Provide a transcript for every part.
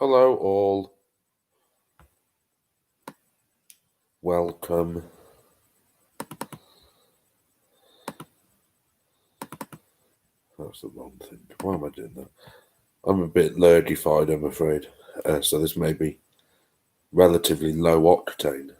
Hello all. Welcome. That's the wrong thing. Why am I doing that? I'm a bit lurgified, I'm afraid. So this may be relatively low octane.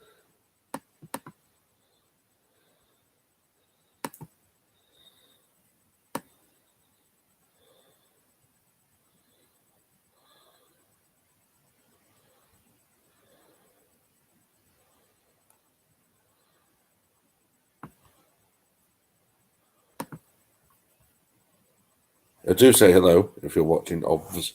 Do say hello if you're watching OBS.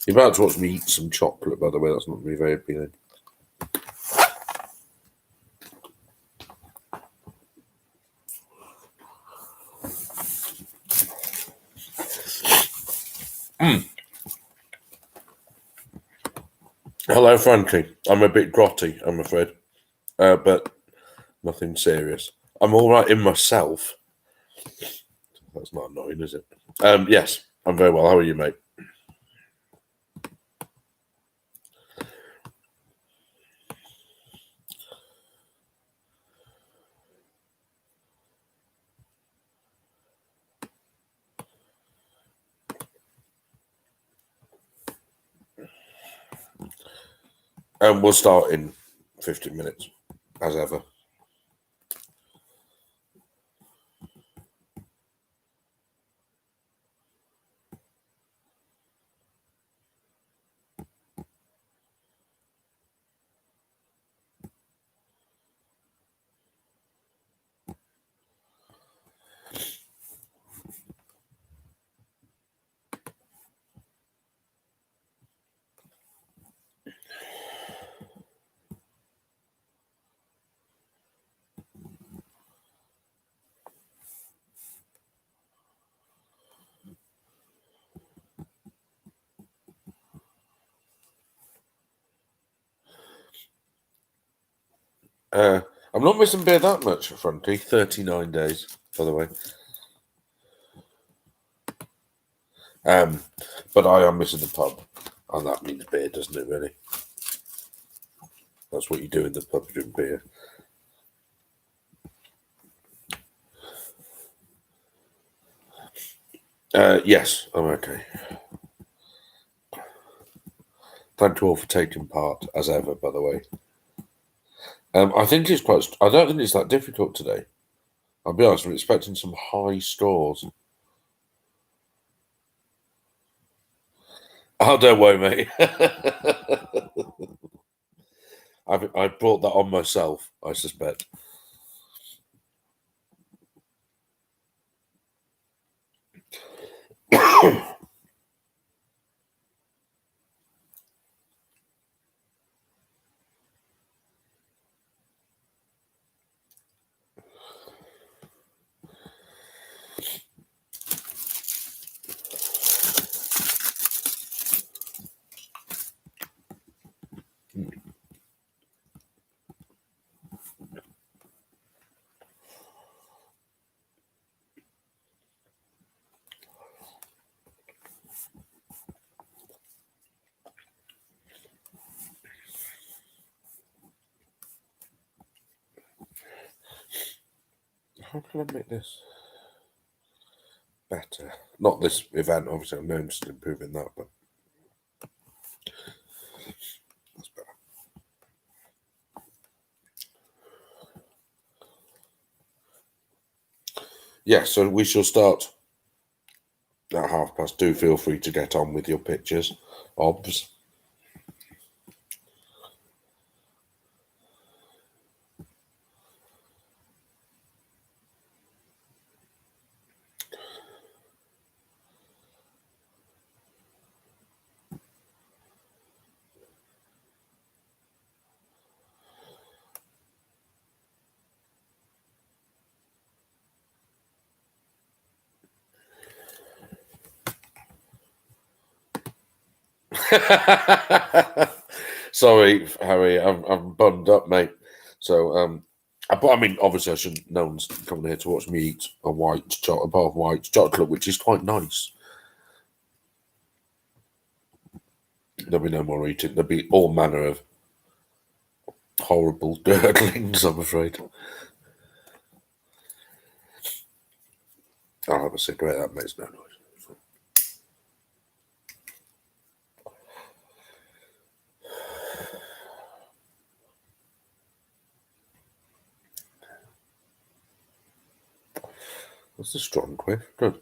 You're about to watch me eat some chocolate, by the way. That's not really very appealing. Hello, Frankie. I'm a bit grotty, I'm afraid. But nothing serious. I'm all right in myself. That's not annoying, is it? Yes, I'm very well. How are you, mate? We'll start in 15 minutes, as ever. I'm not missing beer that much, Frankie. 39 days, by the way. But I am missing the pub, and that means beer, doesn't it, really? That's what you do in the pub, you drink beer. Yes, I'm okay. Thank you all for taking part, as ever, by the way. I think it's I don't think it's that difficult today. I'll be honest, I'm expecting some high scores. Oh, don't worry, mate. I brought that on myself, I suspect. How can I make this better? Not this event, obviously. I'm interested in improving that, but that's better. Yeah, so we shall start at 2:30. Do feel free to get on with your pictures, obs. Sorry, Harry. I'm bummed up, mate. So but I mean, obviously, I shouldn't. No one's coming here to watch me eat a a bar of white chocolate, which is quite nice. There'll be no more eating. There'll be all manner of horrible dirtlings, I'm afraid. I'll have a cigarette. That makes no noise. That's a strong quiff. Good.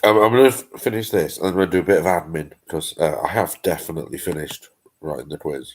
I'm going to finish this and I'm going to do a bit of admin because I have definitely finished writing the quiz.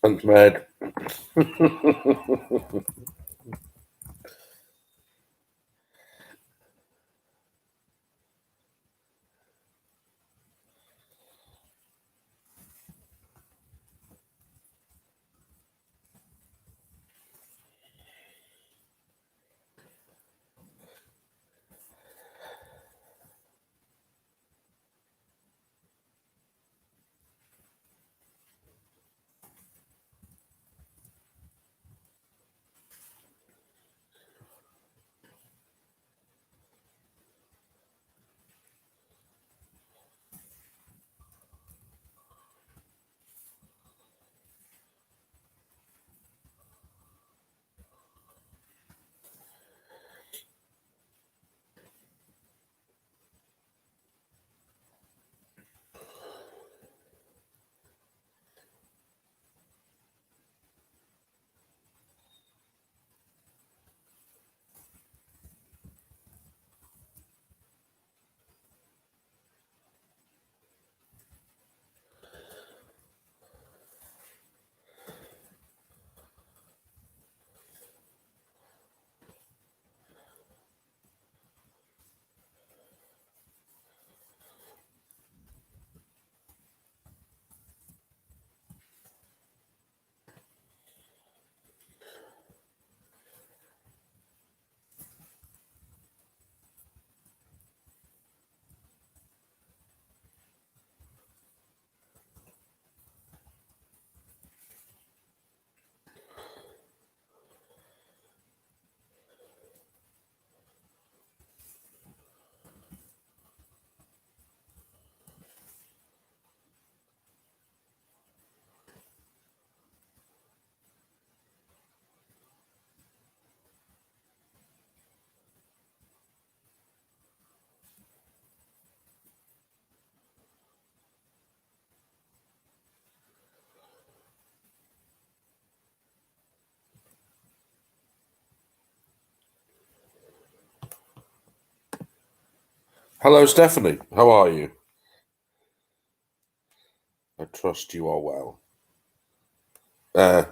Thanks, Med. Hello, Stephanie. How are you? I trust you are well. Uh,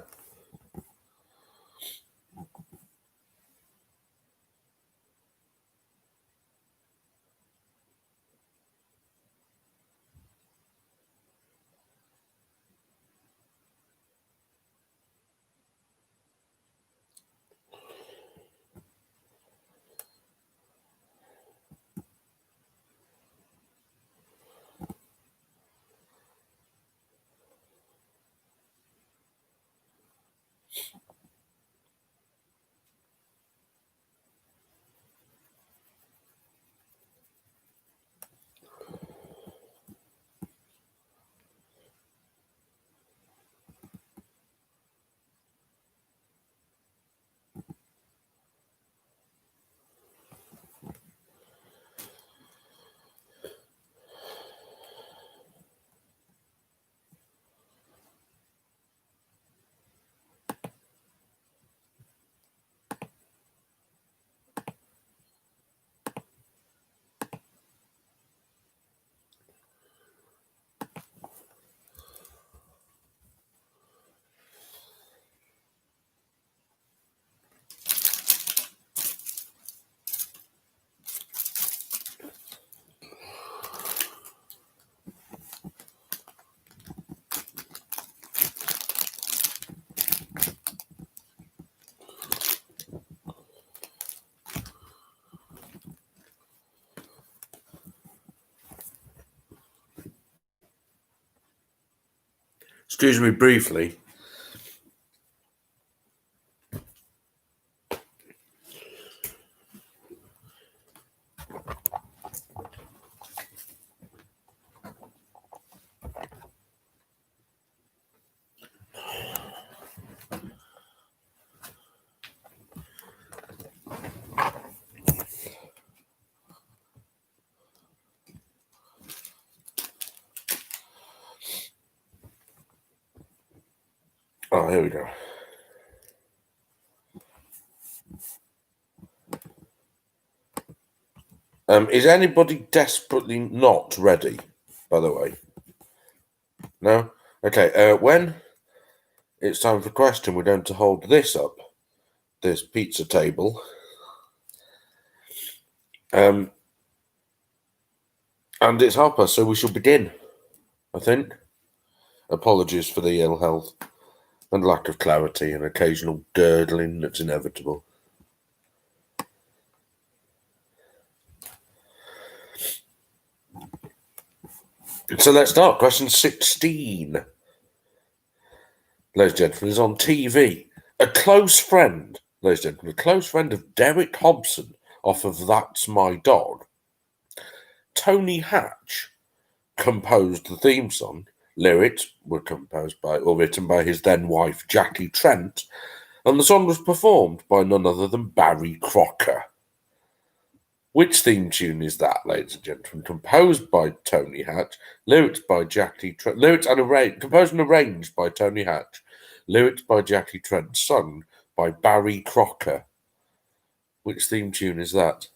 Excuse me briefly. Oh, here we go. Is anybody desperately not ready, by the way? No? Okay, when it's time for question, we're going to hold this up, this pizza table. And it's Harper, so we shall begin, I think. Apologies for the ill health and lack of clarity and occasional gurgling that's inevitable. So let's start. Question 16. Ladies and gentlemen, is on TV. A close friend, ladies and gentlemen, a close friend of Derek Hobson off of That's My Dog, Tony Hatch, composed the theme song. Lyrics were composed by or written by his then wife Jackie Trent, and the song was performed by none other than Barry Crocker. Which theme tune is that, ladies and gentlemen? Composed by Tony Hatch, lyrics by Jackie Trent, composed and arranged by Tony Hatch, lyrics by Jackie Trent, sung by Barry Crocker. Which theme tune is that?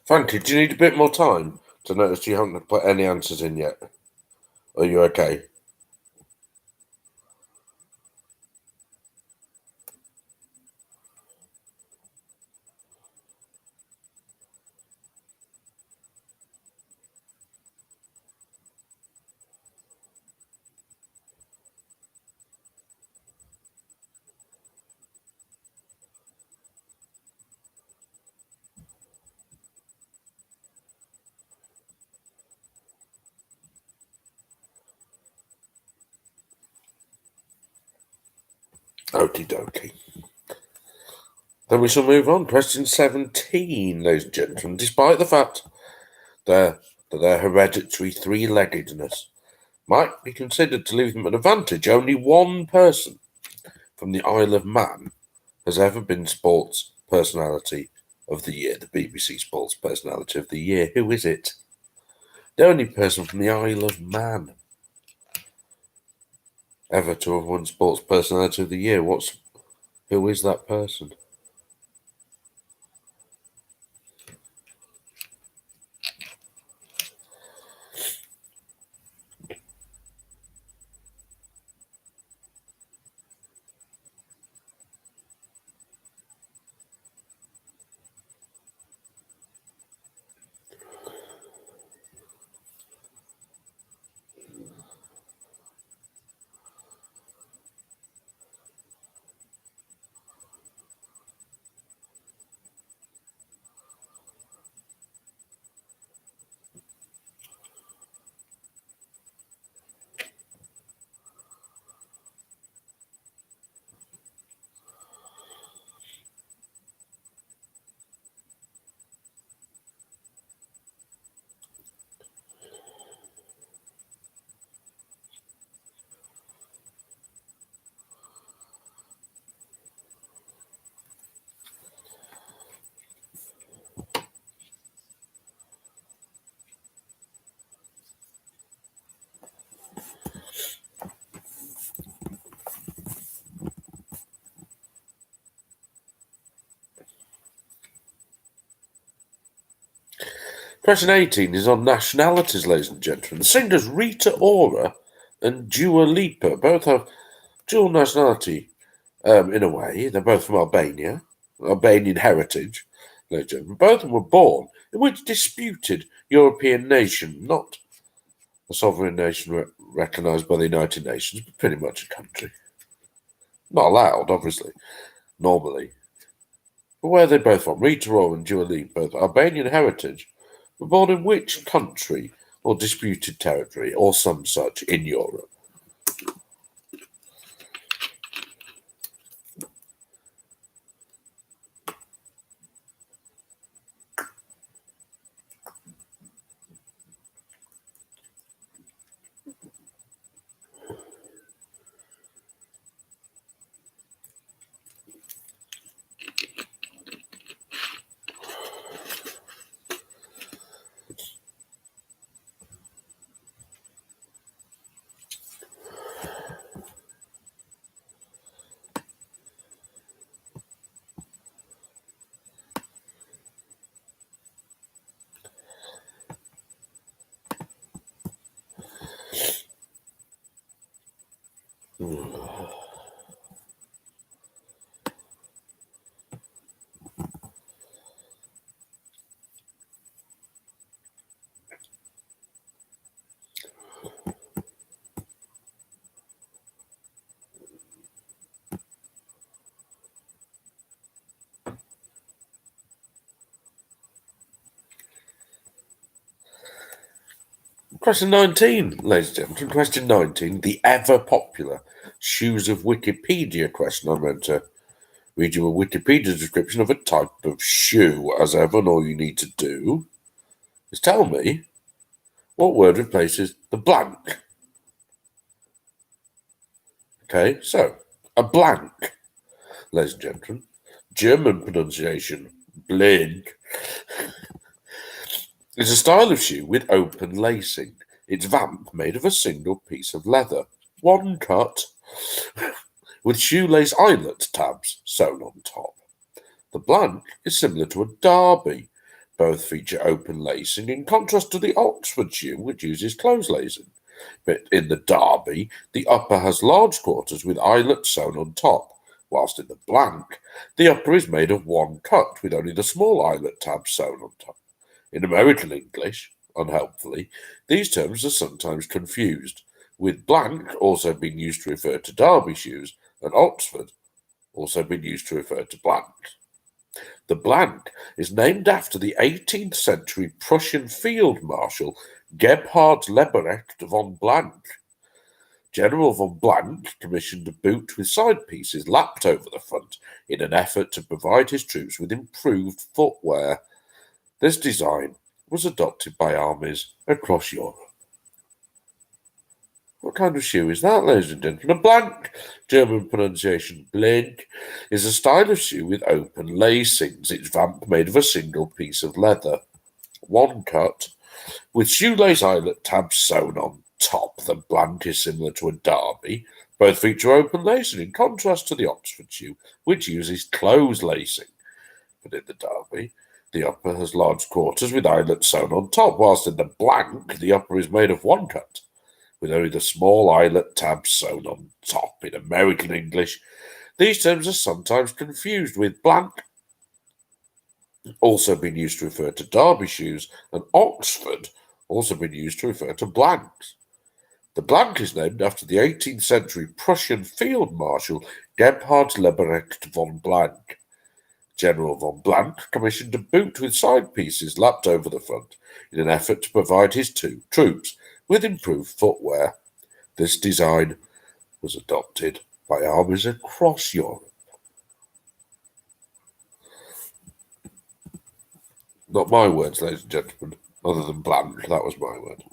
Frankie, do you need a bit more time to notice you haven't put any answers in yet? Are you okay? Okie dokie. Then we shall move on. Question 17, ladies and gentlemen. Despite the fact that their hereditary three-leggedness might be considered to leave them an advantage, only one person from the Isle of Man has ever been Sports Personality of the Year, the BBC Sports Personality of the Year. Who is it? The only person from the Isle of Man ever to have won Sports Personality of the Year. Who is that person? Question 18 is on nationalities, ladies and gentlemen. The singers Rita Ora and Dua Lipa both have dual nationality in a way. They're both from Albania, Albanian heritage, ladies and gentlemen. Both of them were born in which disputed European nation, not a sovereign nation recognised by the United Nations, but pretty much a country. Not allowed, obviously, normally. But where are they both from? Rita Ora and Dua Lipa, both Albanian heritage, were born in which country or disputed territory or some such in Europe? Question 19, ladies and gentlemen. Question 19, the ever-popular Shoes of Wikipedia question. I'm going to read you a Wikipedia description of a type of shoe. As ever, and all you need to do is tell me what word replaces the blank. Okay, so a blank, ladies and gentlemen, German pronunciation, blank, is a style of shoe with open lacing. Its vamp made of a single piece of leather, one cut, with shoelace eyelet tabs sewn on top. The blank is similar to a derby. Both feature open lacing, in contrast to the Oxford shoe, which uses closed lacing. But in the derby, the upper has large quarters with eyelets sewn on top, whilst in the blank, the upper is made of one cut with only the small eyelet tabs sewn on top. In American English, unhelpfully, these terms are sometimes confused, with blank also being used to refer to derby shoes and Oxford also being used to refer to blank. The blank is named after the 18th century Prussian field marshal Gebhard Leberecht von Blank. General von Blank commissioned a boot with side pieces lapped over the front in an effort to provide his troops with improved footwear. This design was adopted by armies across Europe. What kind of shoe is that, ladies and gentlemen? A blank, German pronunciation blank, is a style of shoe with open lacings, its vamp made of a single piece of leather. One cut, with shoelace eyelet tabs sewn on top. The blank is similar to a derby. Both feature open lacing, in contrast to the Oxford shoe, which uses closed lacing. But in the derby, the upper has large quarters with eyelets sewn on top, whilst in the blank, the upper is made of one cut, with only the small eyelet tabs sewn on top. In American English, these terms are sometimes confused with blank, also been used to refer to derby shoes, and Oxford, also been used to refer to blanks. The blank is named after the 18th century Prussian field marshal Gebhard Leberecht von Blank. General von Blank commissioned a boot with side pieces lapped over the front in an effort to provide his troops with improved footwear. This design was adopted by armies across Europe. Not my words, ladies and gentlemen, other than blank, that was my word.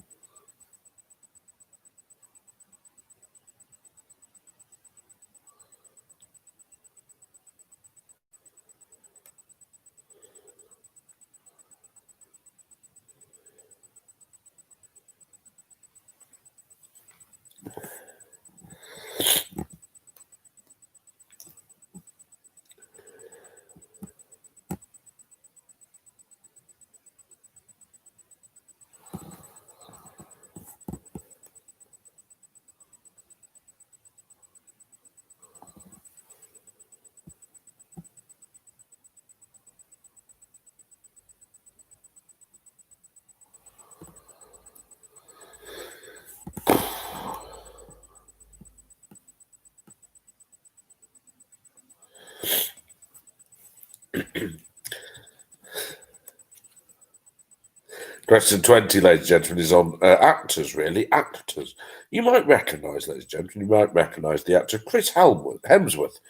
Question 20, ladies and gentlemen, is on actors, really. Actors. You might recognise, ladies and gentlemen, you might recognise the actor Chris Hemsworth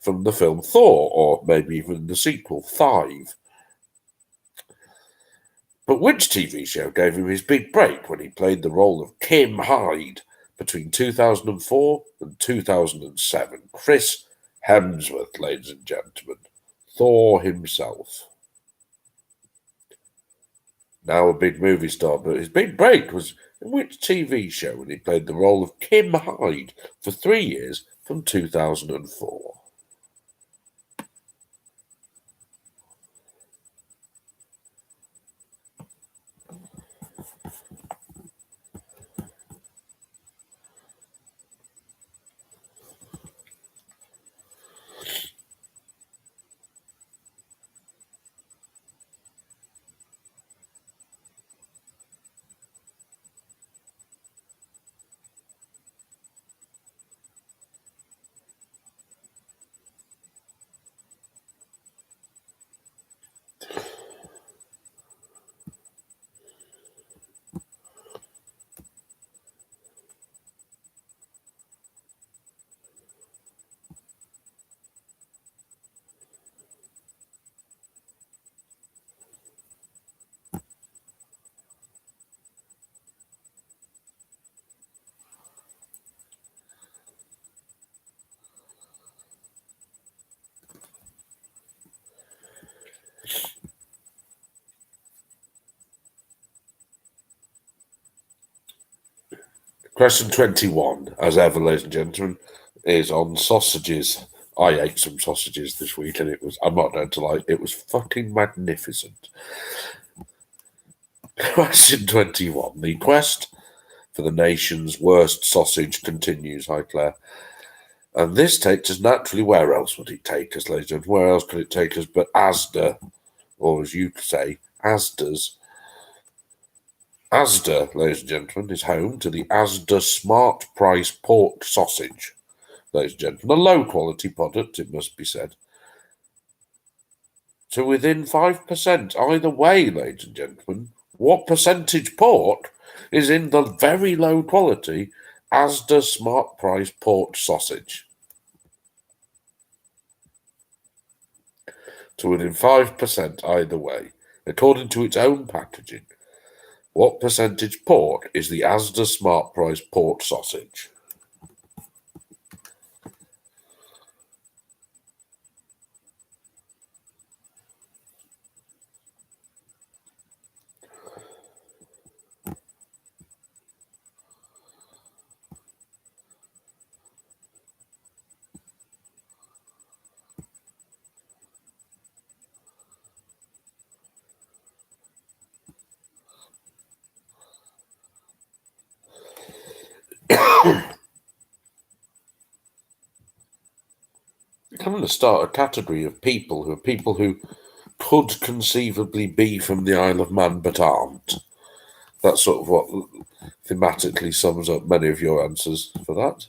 from the film Thor, or maybe even the sequel, Five. But which TV show gave him his big break when he played the role of Kim Hyde between 2004 and 2007? Chris Hemsworth, ladies and gentlemen. Thor himself. Now a big movie star, but his big break was in which TV show when he played the role of Kim Hyde for 3 years from 2004? Question 21, as ever, ladies and gentlemen, is on sausages. I ate some sausages this week and I'm not going to lie, it was fucking magnificent. Question 21. The quest for the nation's worst sausage continues. Hi, Claire. And this takes us naturally. Where else would it take us, ladies and gentlemen? Where else could it take us but Asda, or as you say, Asda's? Asda, ladies and gentlemen, is home to the Asda Smart Price Pork Sausage. Ladies and gentlemen, a low-quality product, it must be said. To within 5% either way, ladies and gentlemen. What percentage pork is in the very low quality Asda Smart Price pork sausage? To within 5% either way, according to its own packaging. What percentage pork is the Asda Smart Price pork sausage? I'm going to start a category of people who could conceivably be from the Isle of Man but aren't. That's sort of what thematically sums up many of your answers for that.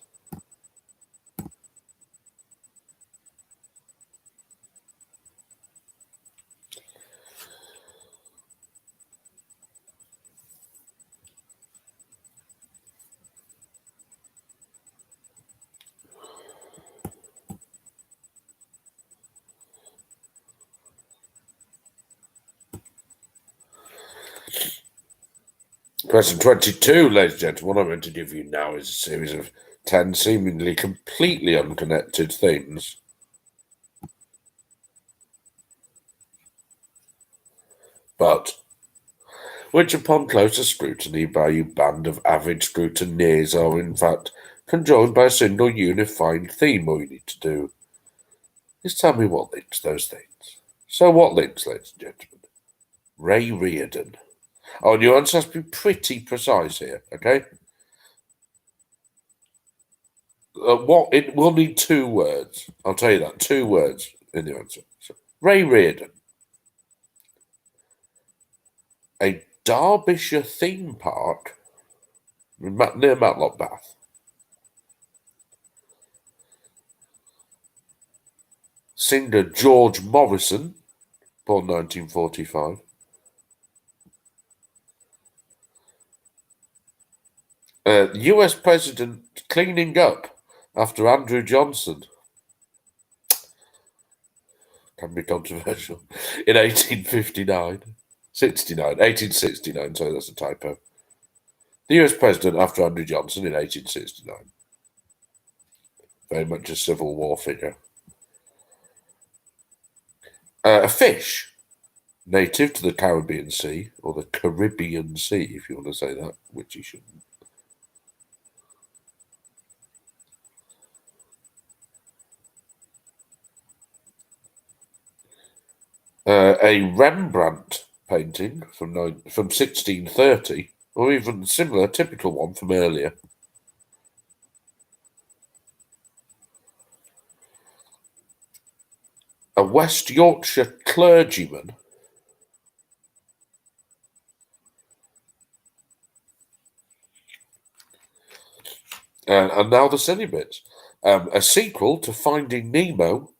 Question 22, ladies and gentlemen. What I'm going to give you now is a series of 10 seemingly completely unconnected things. But which, upon closer scrutiny by you band of avid scrutineers, are in fact conjoined by a single unified theme. All you need to do is tell me what links those things. So what links, ladies and gentlemen? Ray Reardon. Oh, and your answer has to be pretty precise here, okay? We'll need 2 words. I'll tell you that. 2 words in the answer. So, Ray Reardon. A Derbyshire theme park near Matlock Bath. Singer George Morrison, born 1945. US President cleaning up after Andrew Johnson. Can be controversial. In 1869, sorry, that's a typo. The US President after Andrew Johnson in 1869. Very much a Civil War figure. A fish native to the Caribbean Sea, or the Caribbean Sea, if you want to say that, which you shouldn't. A Rembrandt painting from 1630, or even a similar, typical one from earlier. A West Yorkshire clergyman. And now the silly bits. A sequel to Finding Nemo,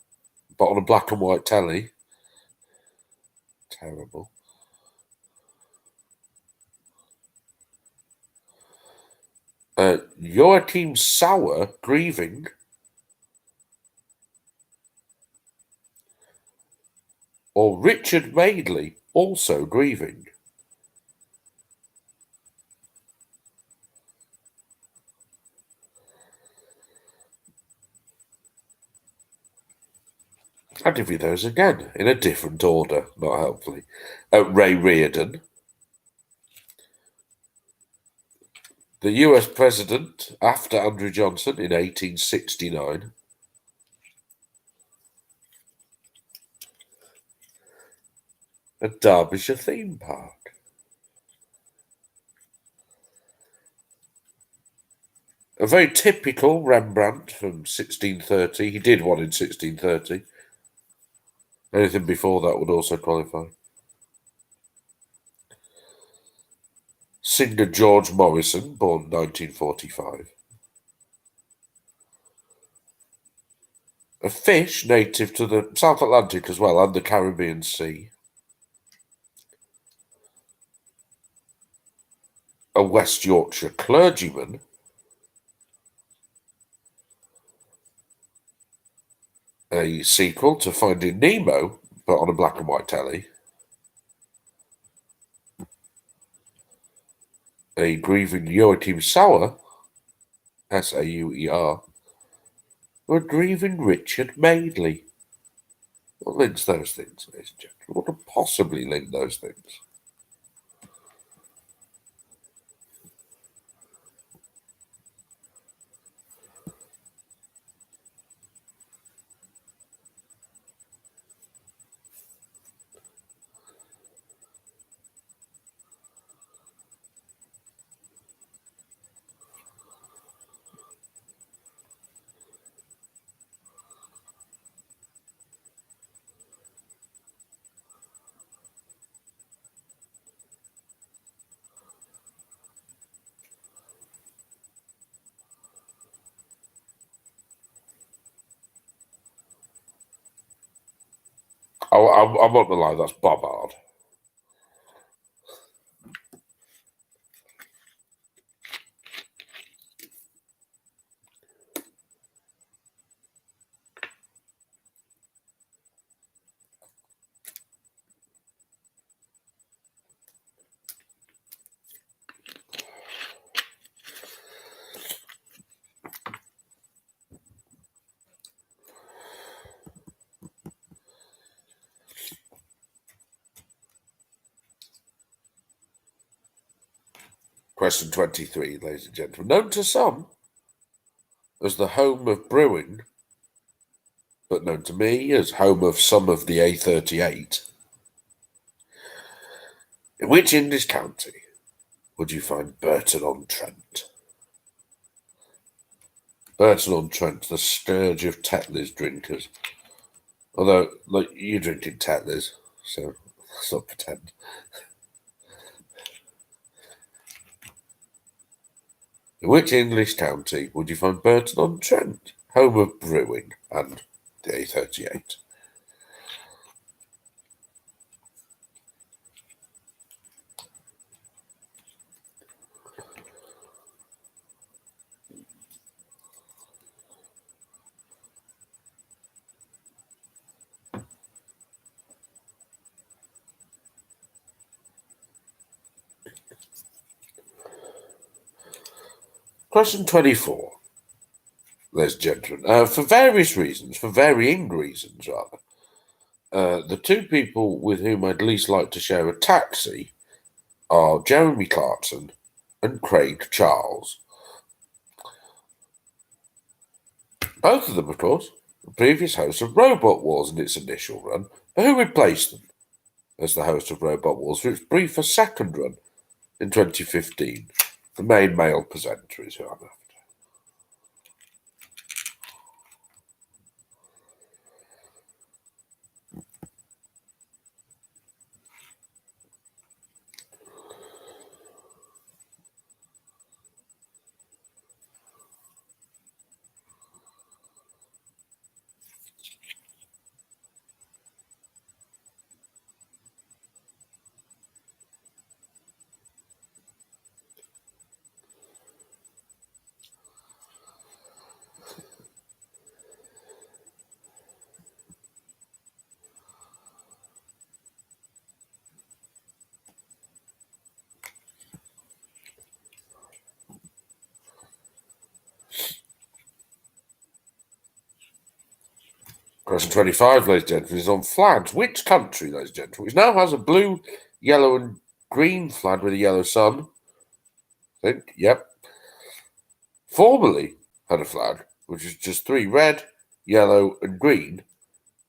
but on a black and white telly. Terrible. Joachim Sauer grieving. Or Richard Madeley also grieving. I'll give you those again, in a different order, not helpfully. Ray Reardon. The US President after Andrew Johnson in 1869. A Derbyshire theme park. A very typical Rembrandt from 1630. He did one in 1630. Anything before that would also qualify. Singer George Morrison, born 1945. A fish native to the South Atlantic as well, and the Caribbean Sea. a West Yorkshire clergyman, a sequel to Finding Nemo, but on a black and white telly, a grieving Joachim Sauer, Sauer, or a grieving Richard Madeley. What links those things, ladies and gentlemen? What could possibly link those things? I'm not gonna lie, that's Bobbard. Question 23, ladies and gentlemen. Known to some as the home of brewing, but known to me as home of some of the A38. In which English county would you find Burton-on-Trent? Burton-on-Trent, the scourge of Tetley's drinkers. Although, look, you're drinking Tetley's, so let's not pretend. In which English county would you find Burton-on-Trent, home of brewing and the A38? Question 24, ladies and gentlemen. For varying reasons, the two people with whom I'd least like to share a taxi are Jeremy Clarkson and Craig Charles. Both of them, of course, the previous hosts of Robot Wars in its initial run, but who replaced them as the host of Robot Wars for its briefer second run in 2015? The main male presenter is who I'm after. Question 25, ladies and gentlemen, is on flags. Which country, ladies and gentlemen, which now has a blue, yellow, and green flag with a yellow sun? I think, yep. Formerly had a flag which is just three red, yellow, and green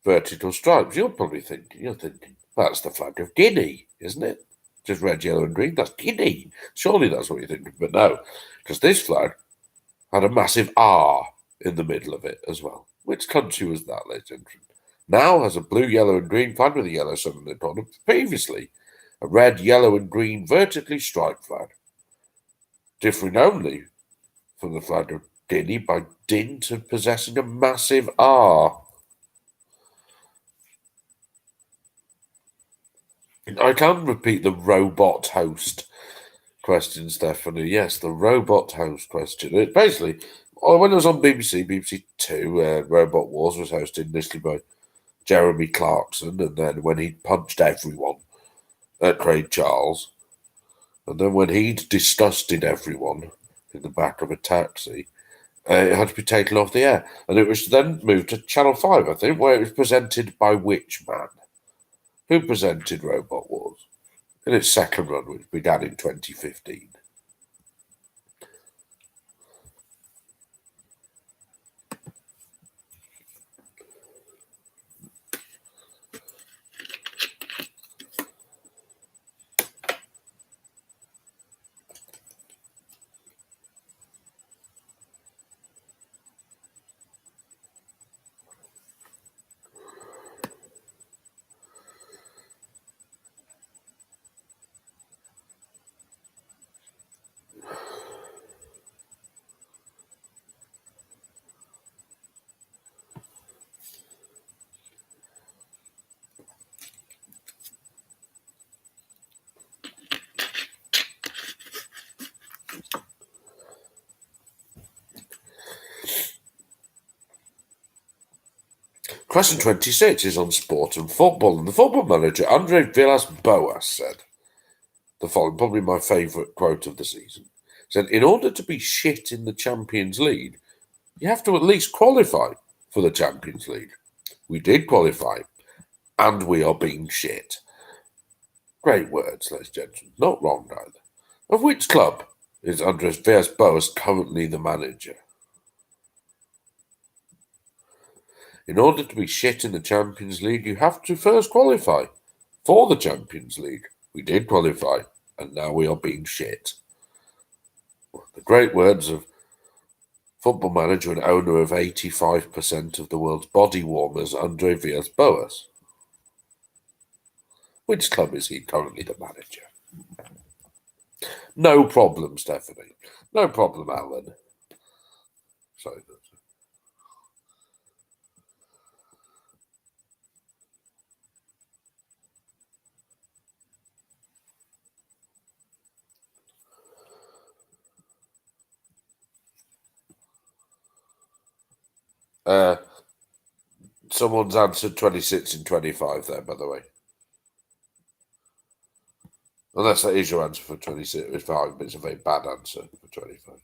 vertical stripes. You're thinking, that's the flag of Guinea, isn't it? Just red, yellow, and green. That's Guinea. Surely that's what you're thinking. But no, because this flag had a massive R in the middle of it as well. Which country was that, ladies and gentlemen? Now has a blue, yellow, and green flag with a yellow sun on the bottom. Previously, a red, yellow, and green vertically striped flag, differing only from the flag of Guinea by dint of possessing a massive R. I can repeat the robot host question, Stephanie. Yes, the robot host question. It basically, when it was on BBC Two, Robot Wars was hosted initially by Jeremy Clarkson, and then when he punched everyone at Craig Charles, and then when he'd disgusted everyone in the back of a taxi, it had to be taken off the air, and it was then moved to Channel 5, I think, where it was presented by which man? Who presented Robot Wars in its second run, which began in 2015? Question 26 is on sport and football, and the football manager, Andre Villas-Boas, said the following, probably my favourite quote of the season. He said, in order to be shit in the Champions League, you have to at least qualify for the Champions League. We did qualify, and we are being shit. Great words, ladies and gentlemen. Not wrong either. Of which club is Andres Villas-Boas currently the manager? In order to be shit in the Champions League, you have to first qualify for the Champions League. We did qualify, and now we are being shit. The great words of football manager and owner of 85% of the world's body warmers, Andre Villas-Boas. Which club is he currently the manager? No problem, Stephanie. No problem, Alan. Sorry. Someone's answered 26 and 25 there, by the way. Unless that is your answer for 26, but it's a very bad answer for 25.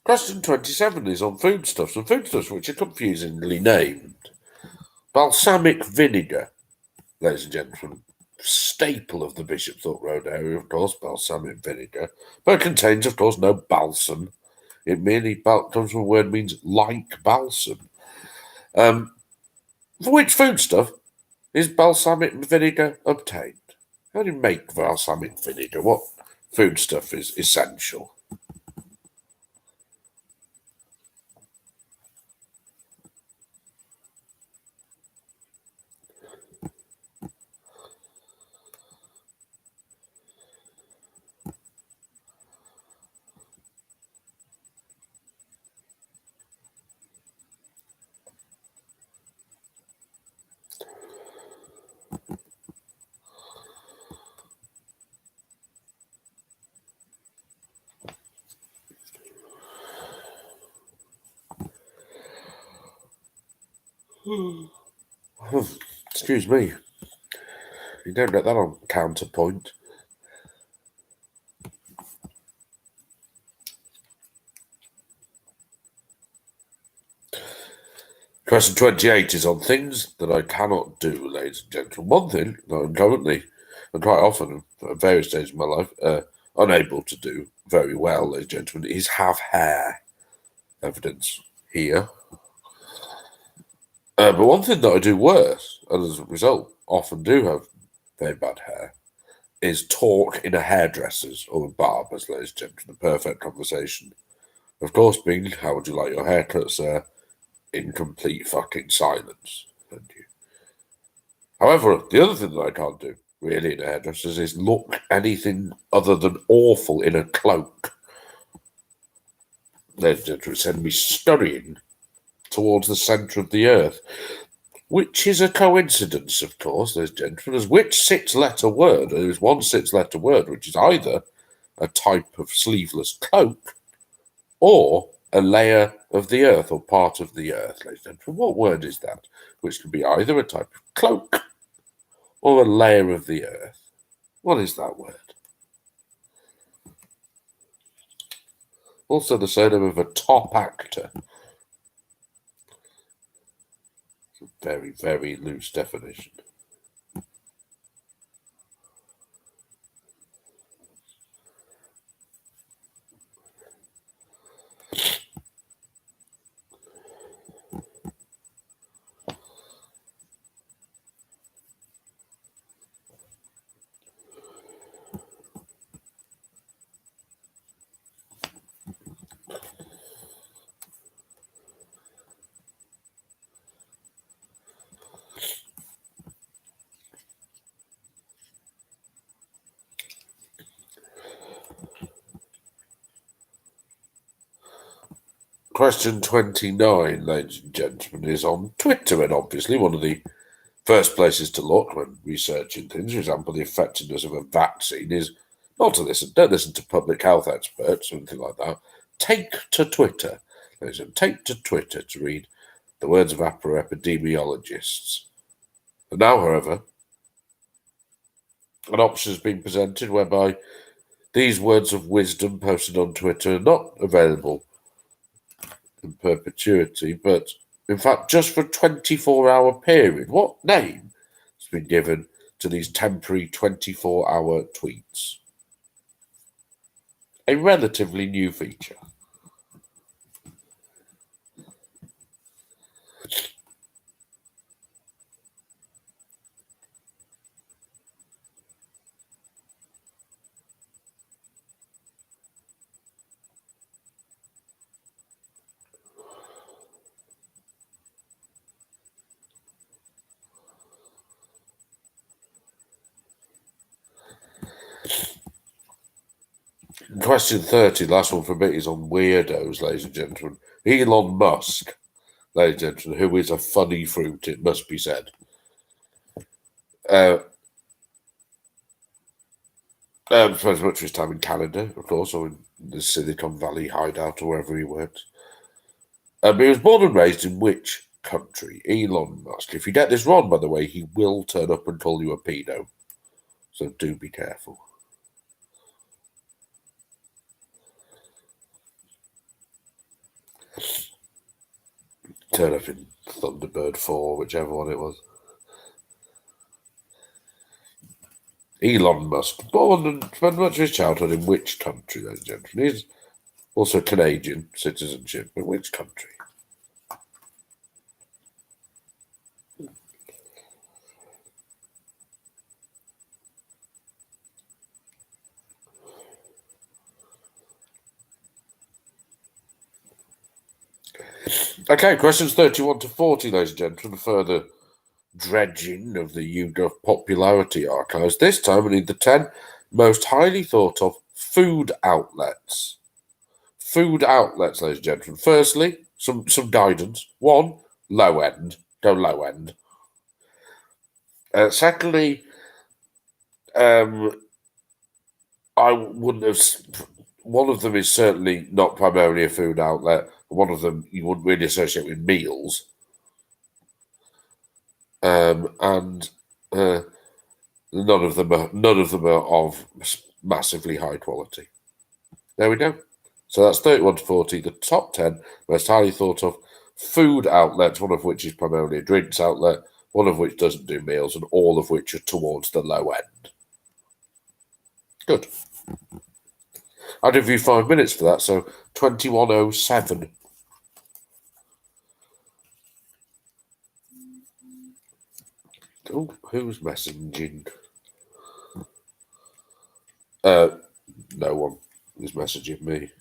Question 27 is on foodstuffs, and foodstuffs which are confusingly named balsamic vinegar, ladies and gentlemen. Staple of the Bishopthorpe Road area, of course, balsamic vinegar, but it contains, of course, no balsam. It merely comes from a word means like balsam. For which foodstuff is balsamic vinegar obtained? How do you make balsamic vinegar? What foodstuff is essential? Excuse me. You don't get that on Counterpoint. Question 28 is on things that I cannot do, ladies and gentlemen. One thing that I'm currently, and quite often at various stages of my life, unable to do very well, ladies and gentlemen, is have hair. Evidence here. But one thing that I do worse, and as a result often do have very bad hair, is talk in a hairdresser's or a barber's, ladies and gentlemen. The perfect conversation. Of course, being, how would you like your haircut, sir? In complete fucking silence. However, the other thing that I can't do, really, in hairdressers is look anything other than awful in a cloak. They send me scurrying towards the centre of the earth, which is a coincidence, of course, ladies and gentlemen, as which six-letter word, there is one six-letter word, which is either a type of sleeveless cloak or a layer of the earth or part of the earth, ladies and gentlemen. What word is that? Which can be either a type of cloak or a layer of the earth. What is that word? Also the surname of a top actor. It's a very, very loose definition. Question 29, ladies and gentlemen, is on Twitter, and obviously one of the first places to look when researching things, for example, the effectiveness of a vaccine, is not to listen, don't listen to public health experts or anything like that. Take to Twitter, ladies and take to Twitter to read the words of epidemiologists. And now, however, an option has been presented whereby these words of wisdom posted on Twitter are not available in perpetuity, but in fact just for a 24-hour period. What name has been given to these temporary 24-hour tweets? A relatively new feature. Question 30, last one for me, is on weirdos, ladies and gentlemen. Elon Musk, ladies and gentlemen, who is a funny fruit, it must be said. Spends much of his time in Canada, of course, or in the Silicon Valley hideout, or wherever he works. He was born and raised in which country? Elon Musk. If you get this wrong, by the way, he will turn up and call you a pedo. So do be careful. Turn up in Thunderbird 4, whichever one it was. Elon Musk, born and spent much of his childhood in which country, ladies and gentlemen? He's also Canadian citizenship, but which country? Okay, questions 31 to 40, ladies and gentlemen. Further dredging of the YouGov popularity archives. This time we need the 10 most highly thought of food outlets. Food outlets, ladies and gentlemen. Firstly, some guidance. 1, low end. Go low end. Secondly, I wouldn't have. One of them is certainly not primarily a food outlet. One of them you wouldn't really associate with meals. And none of them are of massively high quality. There we go. So that's 31 to 40. The top 10 most highly thought of food outlets, one of which is primarily a drinks outlet, one of which doesn't do meals, and all of which are towards the low end. Good. I'll give you 5 minutes for that, so 21:07. Oh, who's messaging? No one is messaging me.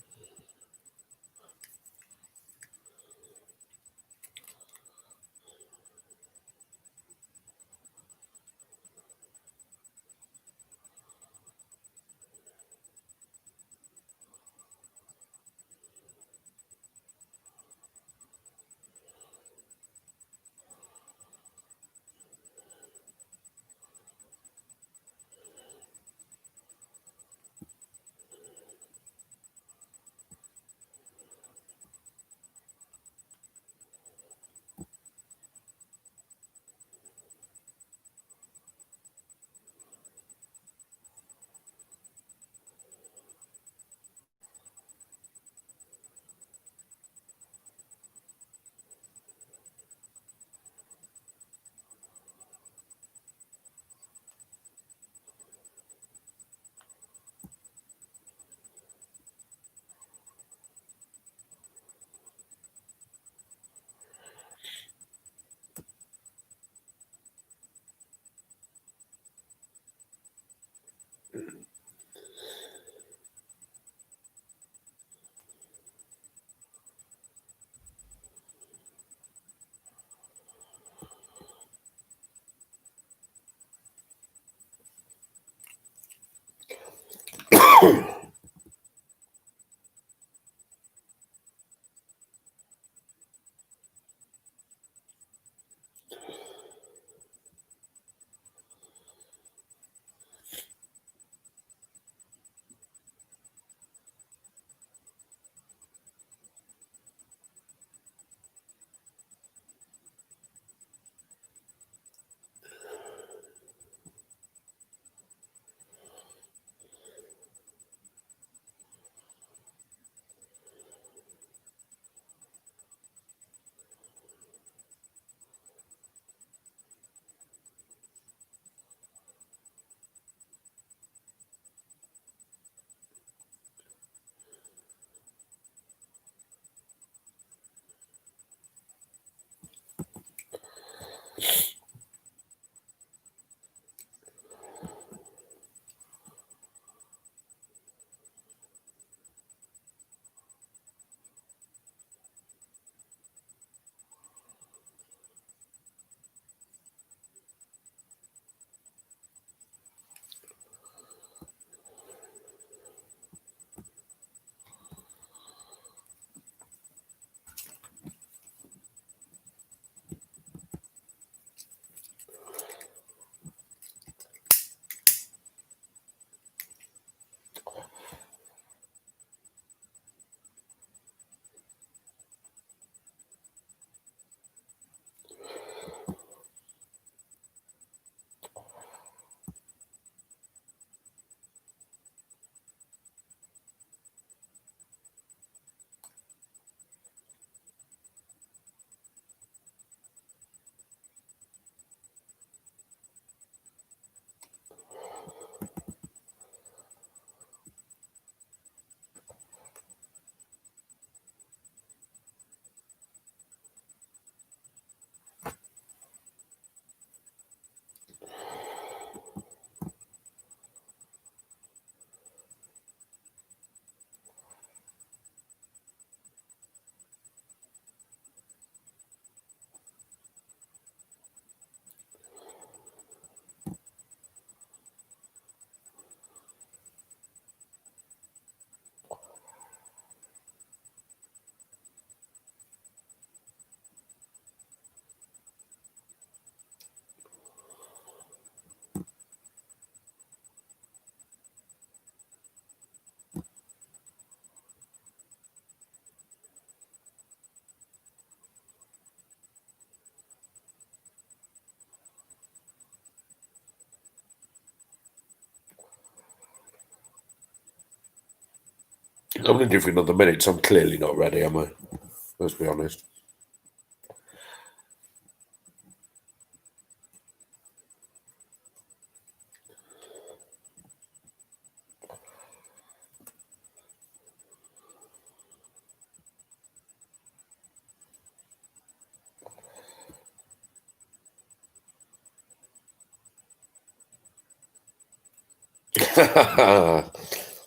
I'm going to give you another minute. I'm clearly not ready, am I? Let's be honest.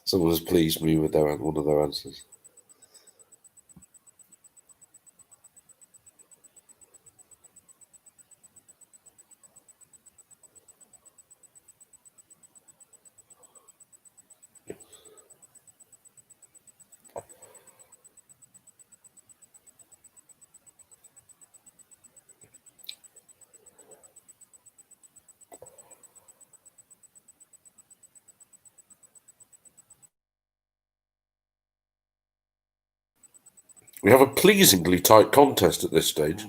Someone has pleased me with one of their answers. We have a pleasingly tight contest at this stage.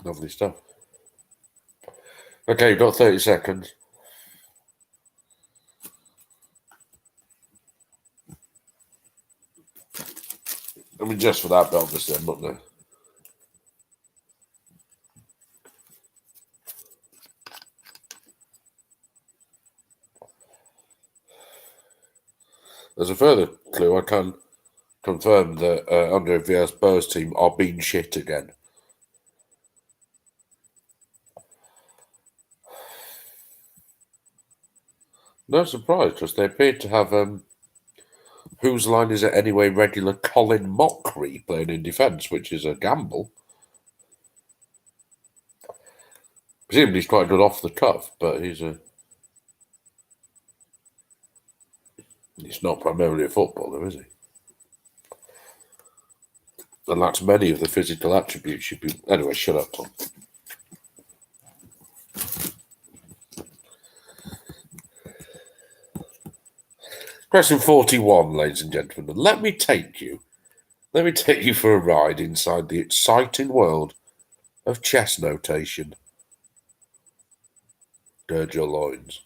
Lovely stuff. Okay, you've got 30 seconds. I mean, just for that, but obviously I'm not there. As a further clue, I can confirm that Andre Villas-Boas' team are being shit again. No surprise, because they appear to have whose line is it anyway? Regular Colin Mockery playing in defence, which is a gamble. Presumably he's quite good off the cuff, but he's not primarily a footballer, is he? And lacks many of the physical attributes should be. Anyway, shut up, Tom. Question 41, ladies and gentlemen. Let me take you for a ride inside the exciting world of chess notation. Gird your loins.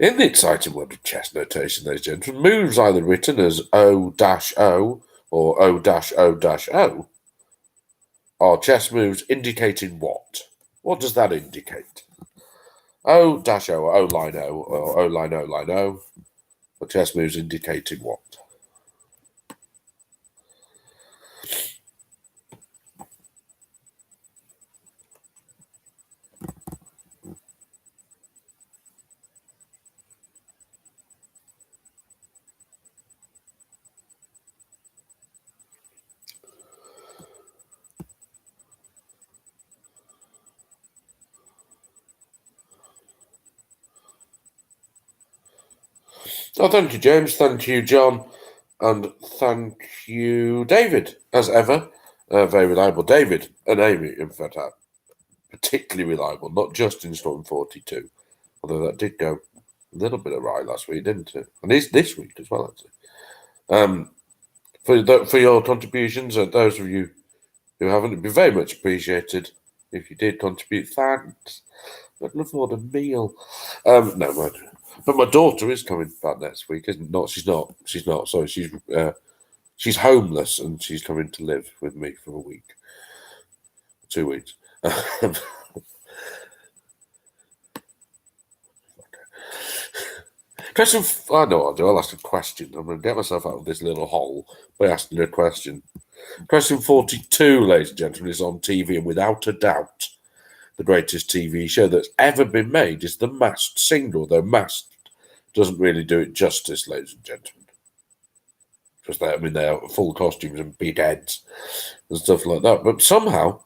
In the exciting world of chess notation, ladies and gentlemen, moves either written as O-O or O-O-O are chess moves indicating what? What does that indicate? O-O or O-line O or O-line O-line O are chess moves indicating what? Oh, thank you, James. Thank you, John. And thank you, David, as ever. Very reliable. David and Amy, in fact, are particularly reliable, not just in Storm 42, although that did go a little bit awry last week, didn't it? And it's this week as well, actually. For your contributions, and those of you who haven't, it'd be very much appreciated if you did contribute. Thanks. I can afford a meal. No, but my daughter is coming back next week, isn't not? She's not. She's not. Sorry, she's homeless and she's coming to live with me for a week, 2 weeks. Question. I know what I'll do. I'll ask a question. I'm going to get myself out of this little hole by asking a question. Question 42, ladies and gentlemen, is on TV, and without a doubt, the greatest TV show that's ever been made is The Masked Singer, although Masked doesn't really do it justice, ladies and gentlemen. Because they are full costumes and big heads and stuff like that. But somehow,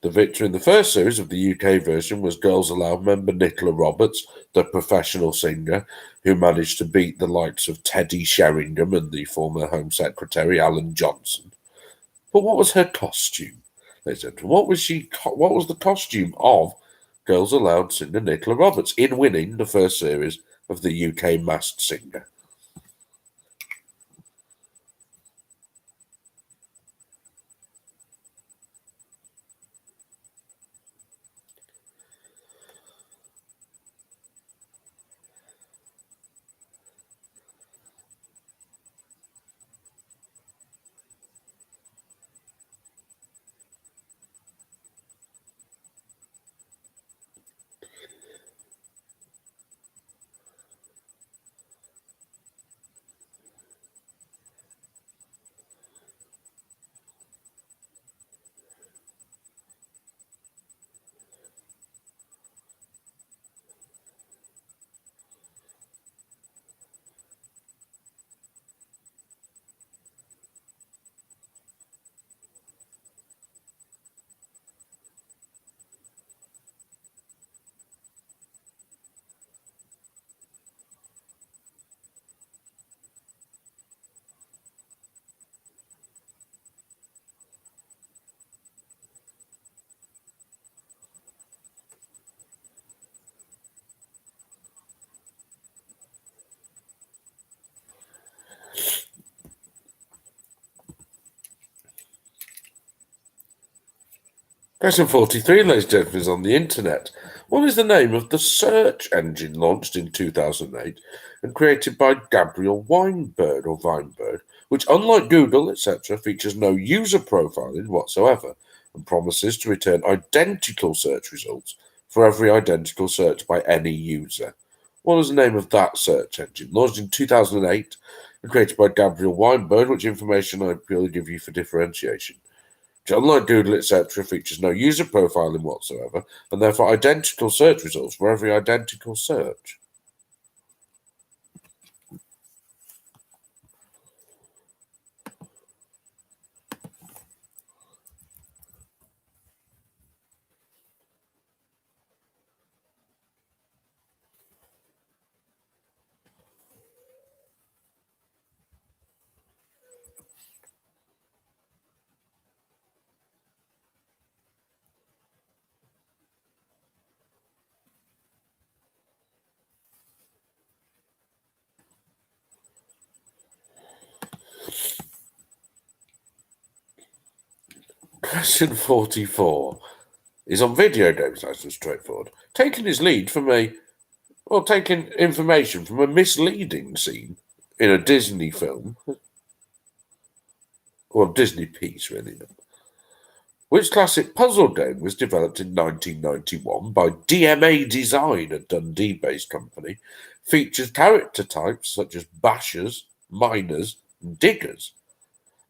the victor in the first series of the UK version was Girls Aloud member Nicola Roberts, the professional singer, who managed to beat the likes of Teddy Sheringham and the former Home Secretary Alan Johnson. But what was her costume? Ladies and gentlemen, what was the costume of Girls Aloud singer Nicola Roberts in winning the first series of the UK Masked Singer? Question 43, ladies and gentlemen, is on the internet. What is the name of the search engine launched in 2008 and created by Gabriel Weinberg, which, unlike Google, etc., features no user profiling whatsoever and promises to return identical search results for every identical search by any user? What is the name of that search engine? Launched in 2008 and created by Gabriel Weinberg, which information I purely give you for differentiation. Unlike Google, etc., features no user profiling whatsoever, and therefore identical search results for every identical search. Question 44 is on video games, nice and straightforward. Taking his lead from a Well, taking information from a misleading scene in a Disney film, or Disney piece, really. Which classic puzzle game was developed in 1991 by DMA Design, a Dundee-based company, features character types such as bashers, miners, and diggers,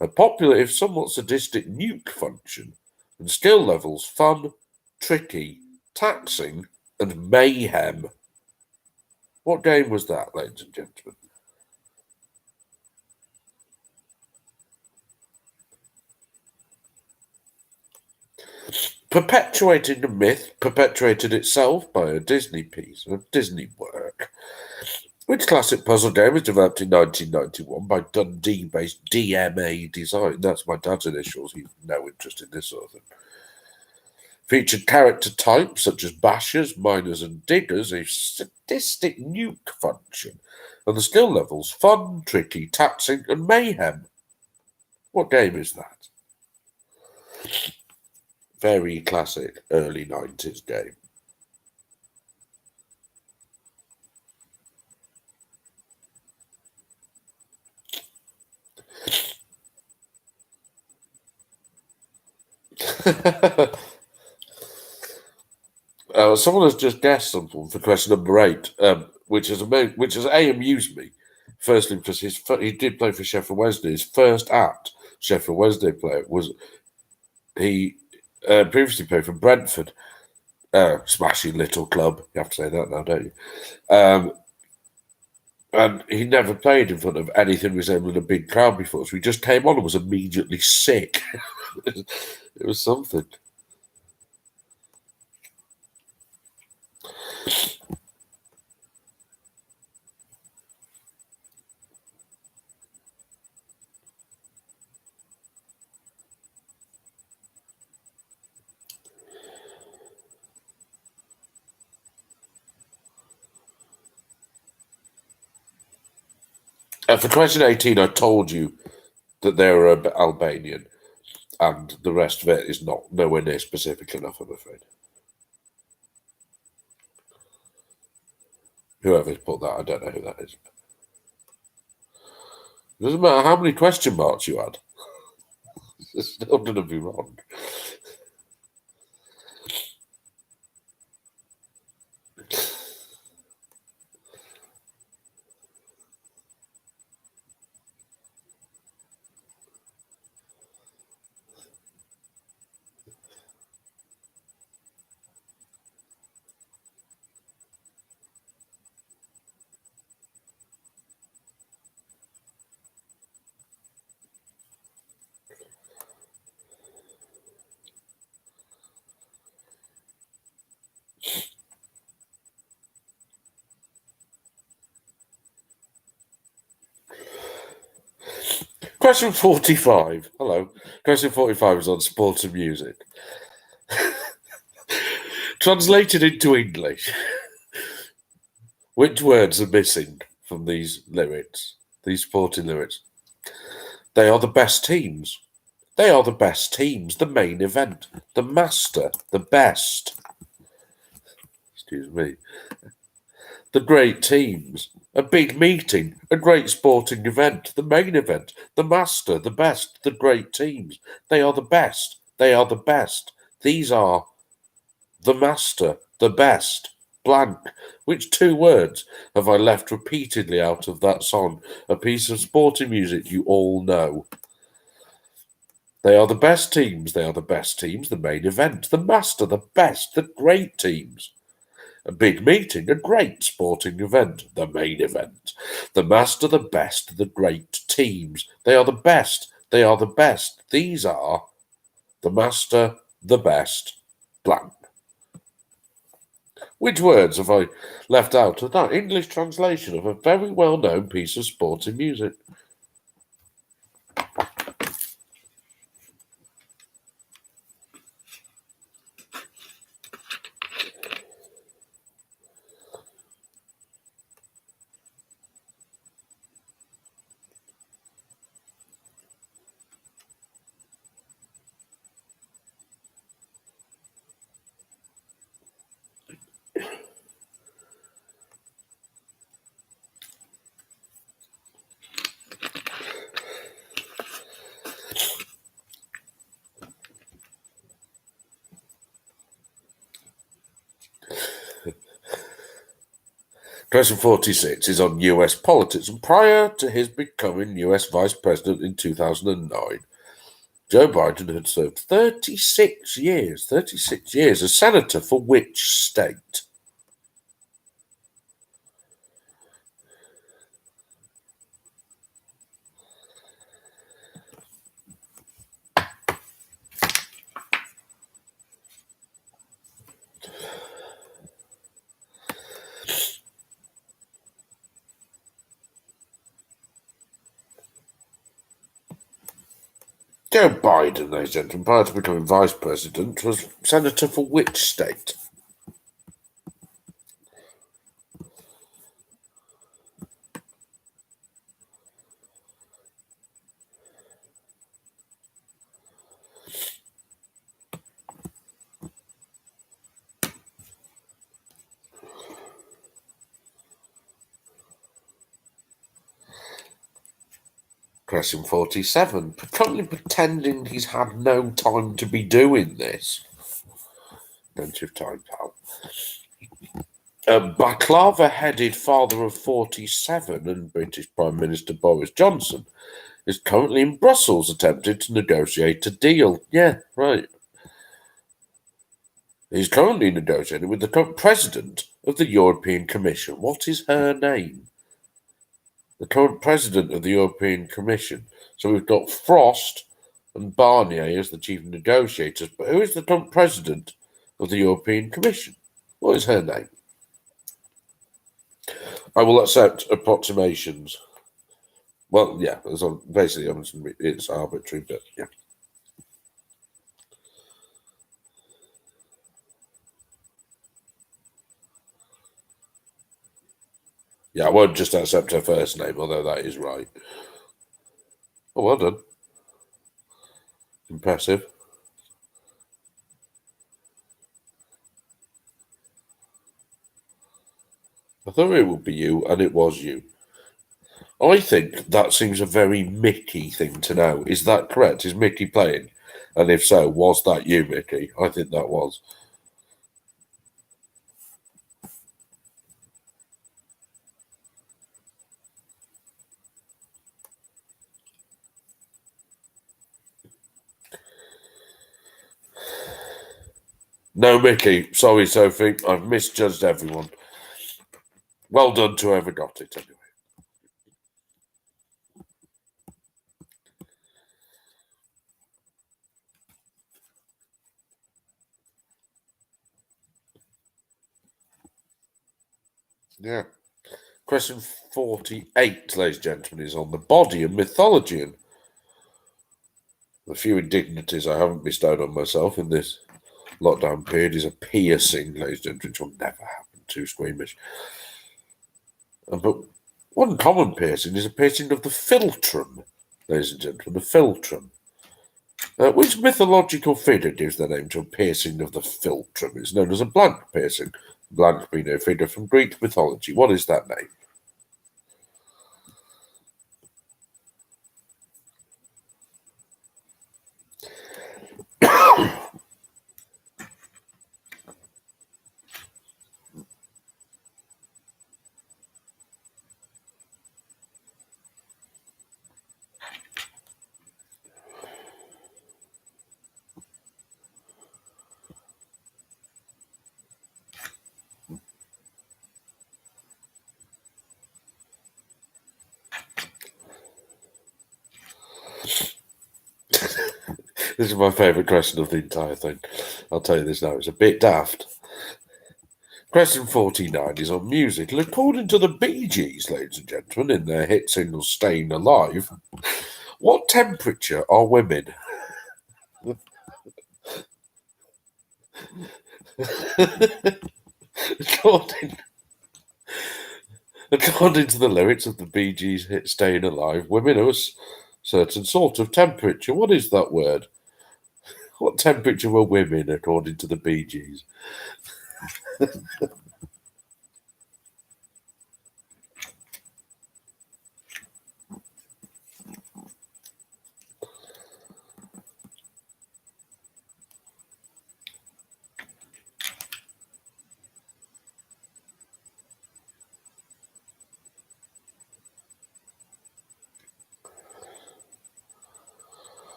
a popular if somewhat sadistic nuke function, and skill levels fun, tricky, taxing, and mayhem. What game was that, ladies and gentlemen? Perpetuating the myth perpetuated itself by a Disney piece of Disney work. Which classic puzzle game was developed in 1991 by Dundee-based DMA Design? That's my dad's initials. He's no interest in this sort of thing. Featured character types such as bashers, miners, and diggers, a sadistic nuke function, and the skill levels fun, tricky, taxing, and mayhem. What game is that? Very classic early 90s game. Someone has just guessed something for question number 8, which has amused me. Firstly, because he did play for Sheffield Wednesday. His first act, Sheffield Wednesday player, was he previously played for Brentford. Smashing little club. You have to say that now, don't you? And he never played in front of anything resembling a big crowd before, so he just came on and was immediately sick. It was something. For question 18, I told you that they were Albanian, and the rest of it is not nowhere near specific enough, I'm afraid. Whoever's put that, I don't know who that is. It doesn't matter how many question marks you had. It's still going to be wrong. Question 45. Hello. Question 45 is on sport and music. Translated into English. Which words are missing from these lyrics? These sporting lyrics. They are the best teams. They are the best teams. The main event. The master. The best. Excuse me. The great teams. A big meeting. A great sporting event. The main event. The master. The best. The great teams. They are the best. They are the best. These are the master. The best. Blank. Which two words have I left repeatedly out of that song? A piece of sporting music you all know. They are the best teams. They are the best teams. The main event. The master. The best. The great teams. A big meeting. A great sporting event. The main event. The master. The best. The great teams. They are the best. They are the best. These are the master. The best. Blank. Which words have I left out of that English translation of a very well-known piece of sporting music? Question 46 is on US politics. And prior to his becoming US Vice President in 2009, Joe Biden had served 36 years as senator for which state? Joe Biden, ladies and gentlemen, prior to becoming Vice President, was senator for which state? Question 47. Currently pretending he's had no time to be doing this. Plenty of time, pal. A baklava-headed father of 47 and British Prime Minister Boris Johnson is currently in Brussels attempting to negotiate a deal. Yeah, right. He's currently negotiating with the current president of the European Commission. What is her name? The current president of the European Commission. So we've got Frost and Barnier as the chief negotiators, but who is the current president of the European Commission? What is her name? I will accept approximations. Well, yeah, basically it's arbitrary, but yeah. Yeah, I won't just accept her first name, although that is right. Oh, well done. Impressive. I thought it would be you, and it was you. I think that seems a very Mickey thing to know. Is that correct? Is Mickey playing? And if so, was that you, Mickey? I think that was. No, Mickey. Sorry, Sophie. I've misjudged everyone. Well done to whoever got it, anyway. Yeah. Question 48, ladies and gentlemen, is on the body and mythology. And the few indignities I haven't bestowed on myself in this lockdown period is a piercing, ladies and gentlemen, which will never happen. Too squeamish. But one common piercing is a piercing of the philtrum, ladies and gentlemen, the philtrum. Which mythological figure gives the name to a piercing of the philtrum? It's known as a blank piercing. Blank being a figure from Greek mythology. What is that name? This is my favourite question of the entire thing. I'll tell you this now, it's a bit daft. Question 49 is on music. And according to the Bee Gees, ladies and gentlemen, in their hit single Staying Alive, what temperature are women? According to the lyrics of the Bee Gees hit Staying Alive, women are a certain sort of temperature. What is that word? What temperature were women according to the Bee Gees?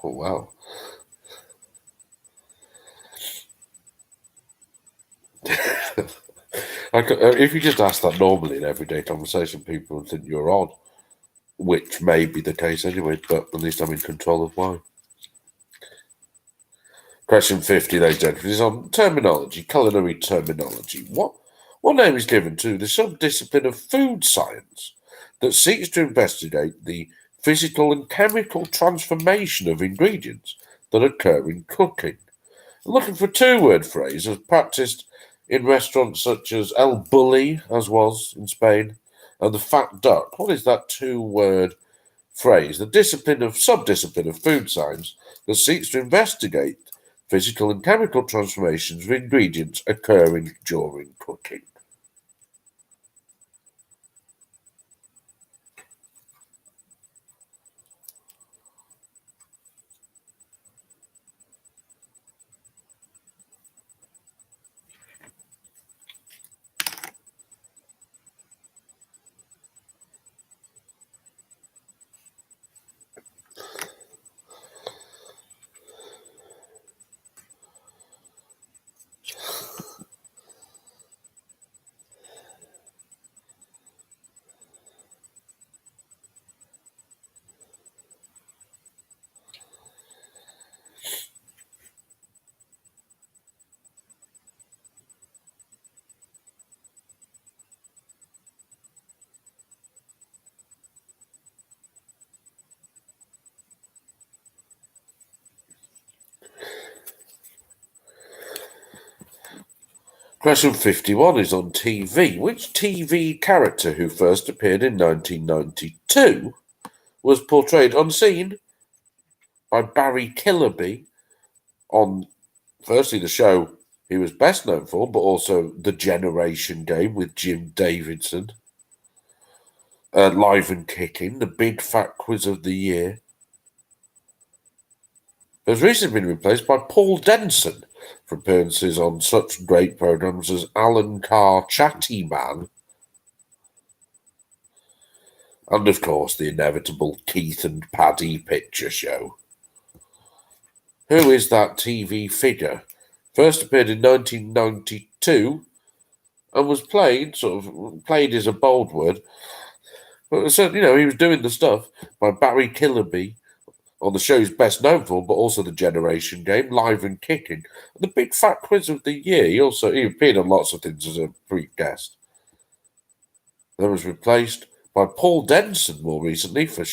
Oh, wow. If you just ask that normally in everyday conversation, people would think you're odd, which may be the case anyway, but at least I'm in control of why. Question 50, ladies and gentlemen, is on terminology, culinary terminology. What name is given to the subdiscipline of food science that seeks to investigate the physical and chemical transformation of ingredients that occur in cooking? I'm looking for a two-word phrase as practiced in restaurants such as El Bulli, as was in Spain, and the Fat Duck. What is that two-word phrase? The subdiscipline of food science that seeks to investigate physical and chemical transformations of ingredients occurring during cooking. Question 51 is on TV. Which TV character who first appeared in 1992 was portrayed unseen by Barry Killerby on, firstly, the show he was best known for, but also The Generation Game with Jim Davidson, Live and Kicking, The Big Fat Quiz of the Year, has recently been replaced by Paul Denson for appearances on such great programmes as Alan Carr, Chatty Man, and of course the inevitable Keith and Paddy Picture Show. Who is that TV figure? First appeared in 1992 and was played is a bold word, but certainly, he was doing the stuff by Barry Killerby on the show he's best known for, but also the Generation Game, Live and Kicking, and the Big Fat Quiz of the Year. He appeared on lots of things as a brief guest. Then was replaced by Paul Denson more recently for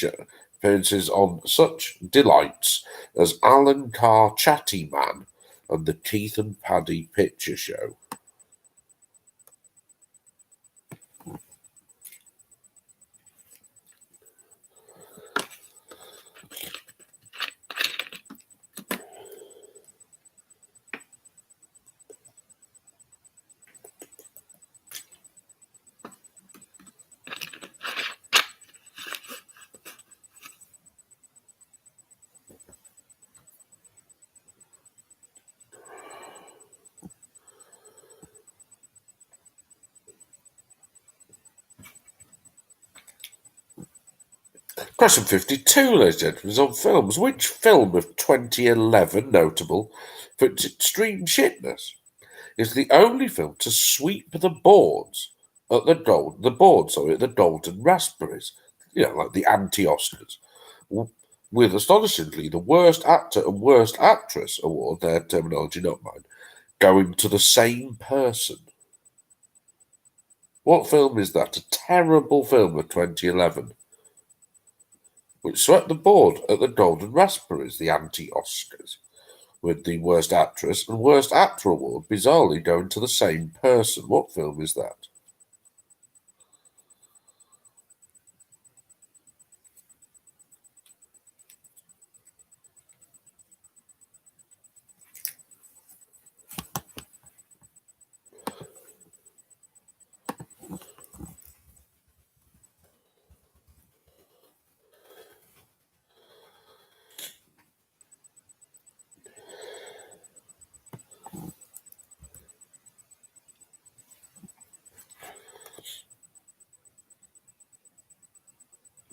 appearances on such delights as Alan Carr, Chatty Man, and the Keith and Paddy Picture Show. Question 52, ladies and gentlemen, is on films. Which film of 2011, notable for its extreme shitness, is the only film to sweep the boards at the Golden Raspberries, like the anti-Oscars, with astonishingly the Worst Actor and Worst Actress award, their terminology, not mine, going to the same person? What film is that? A terrible film of 2011. Which swept the board at the Golden Raspberries, the anti-Oscars, with the Worst Actress and Worst Actor award bizarrely going to the same person. What film is that?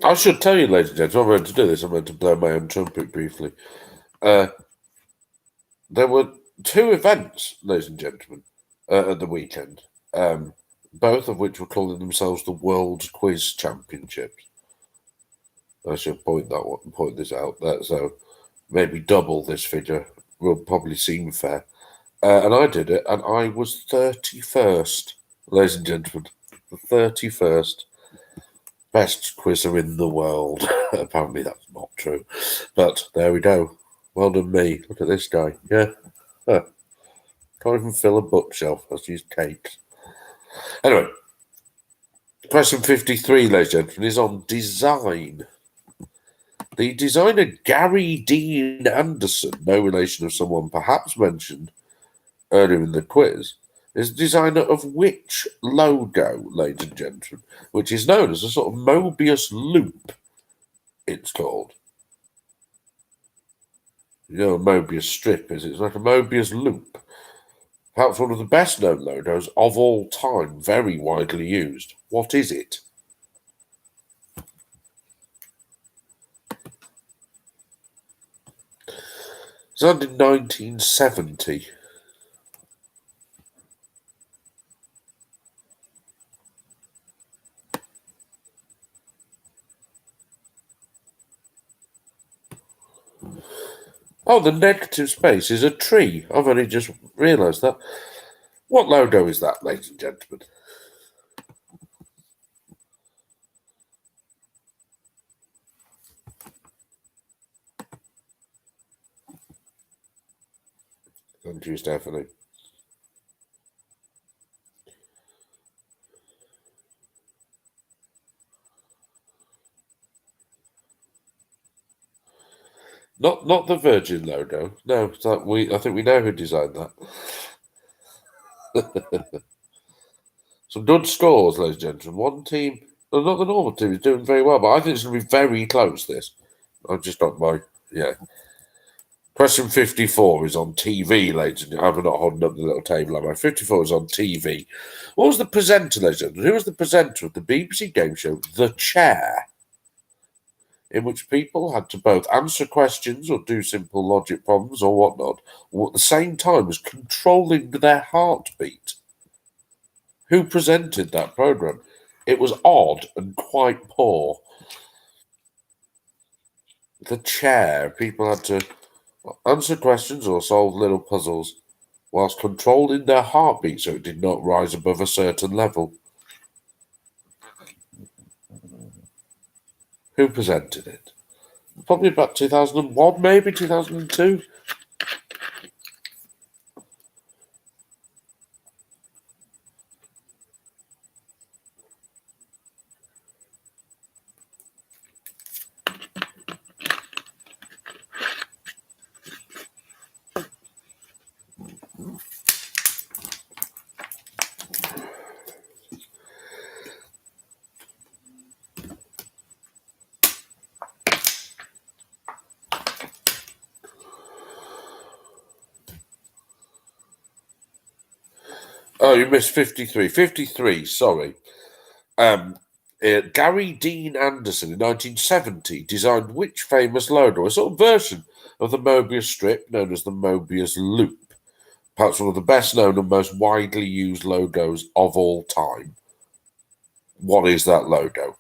I should tell you, ladies and gentlemen, I'm going to do this. I'm going to blow my own trumpet briefly. There were two events, ladies and gentlemen, at the weekend, both of which were calling themselves the World Quiz Championships. I should point this out. So maybe double this figure will probably seem fair. And I did it, and I was 31st, ladies and gentlemen, the 31st best quizzer in the world. Apparently that's not true, but there we go. Well done me. Look at this guy. Yeah. Huh. Can't even fill a bookshelf. Let's use cakes. Anyway, question 53, ladies and gentlemen, is on design. The designer Gary Dean Anderson, no relation of someone perhaps mentioned earlier in the quiz, is the designer of which logo, ladies and gentlemen, which is known as a sort of Mobius loop, it's called. You know, a Mobius strip is. It's like a Mobius loop. Perhaps one of the best known logos of all time, very widely used. What is it? It's designed in 1970. Oh, the negative space is a tree. I've only just realised that. What logo is that, ladies and gentlemen? Thank you, Stephanie. Not the Virgin logo. No, I think we know who designed that. Some good scores, ladies and gentlemen. One team, well, not the normal team, is doing very well, but I think it's going to be very close. This, I've just got my Question 54 is on TV, ladies and gentlemen. I'm not holding up the little table, am I? 54 is on TV. What was the presenter, ladies and gentlemen? Who was the presenter of the BBC game show The Chair, in which people had to both answer questions or do simple logic problems or whatnot, or at the same time as controlling their heartbeat? Who presented that programme? It was odd and quite poor. The Chair. People had to answer questions or solve little puzzles whilst controlling their heartbeat so it did not rise above a certain level. Who presented it? Probably about 2001, maybe 2002. Oh, you missed 53. 53, sorry. Gary Dean Anderson in 1970 designed which famous logo? A sort of version of the Mobius strip known as the Mobius loop. Perhaps one of the best known and most widely used logos of all time. What is that logo?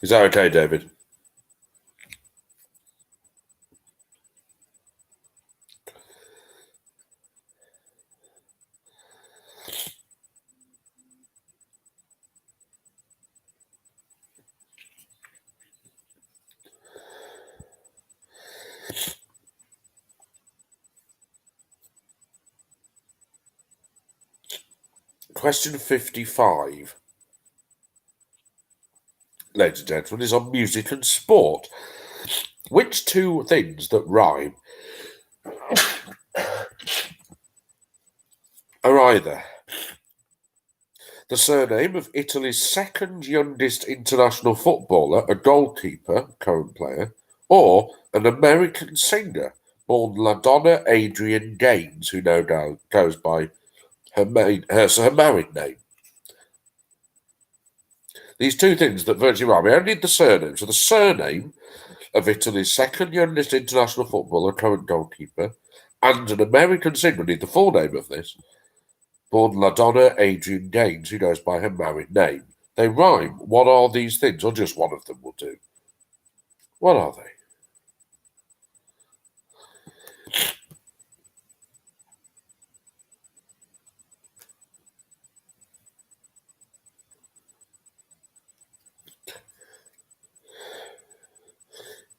Is that okay, David? Question 55, ladies and gentlemen, is on music and sport. Which two things that rhyme are either the surname of Italy's second youngest international footballer, a goalkeeper, current player, or an American singer born LaDonna Adrian Gaines, who no doubt goes by her married name? These two things that virtually rhyme. We only need the surname. So the surname of Italy's second youngest international footballer, current goalkeeper, and an American singer need the full name of this. Born LaDonna Adrian Gaines, who goes by her married name. They rhyme. What are these things? Or just one of them will do. What are they?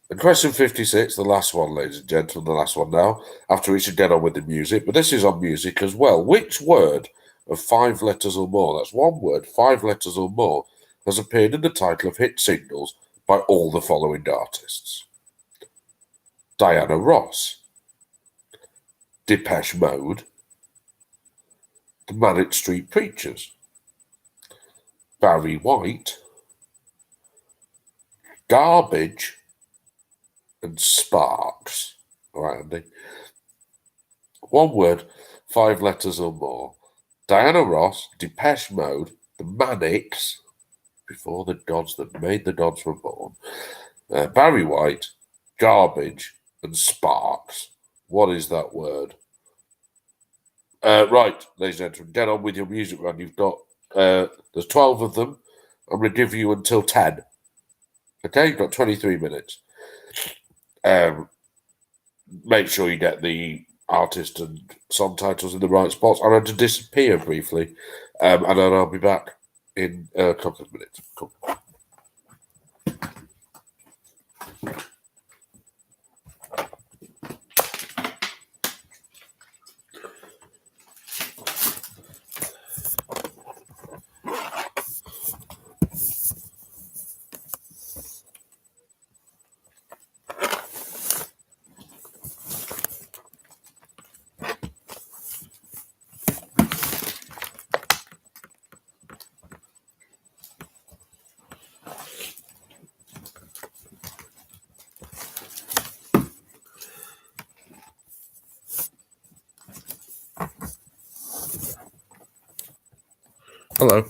And question 56, the last one, ladies and gentlemen, the last one now, after we should get on with the music, but this is on music as well. Which word of 5 letters or more, that's one word, 5 letters or more, has appeared in the title of hit singles by all the following artists? Diana Ross, Depeche Mode, the Manic Street Preachers, Barry White, Garbage, and Sparks. All right, Andy. One word, 5 letters or more. Diana Ross, Depeche Mode, the Manics, before the gods that made the gods were born, Barry White, Garbage, and Sparks. What is that word? Right, ladies and gentlemen, get on with your music run. You've got, there's 12 of them. I'm going to give you until 10. Okay, you've got 23 minutes. Make sure you get the artist and song titles in the right spots. I'm going to disappear briefly, and then I'll be back in a couple of minutes. Cool. Hello.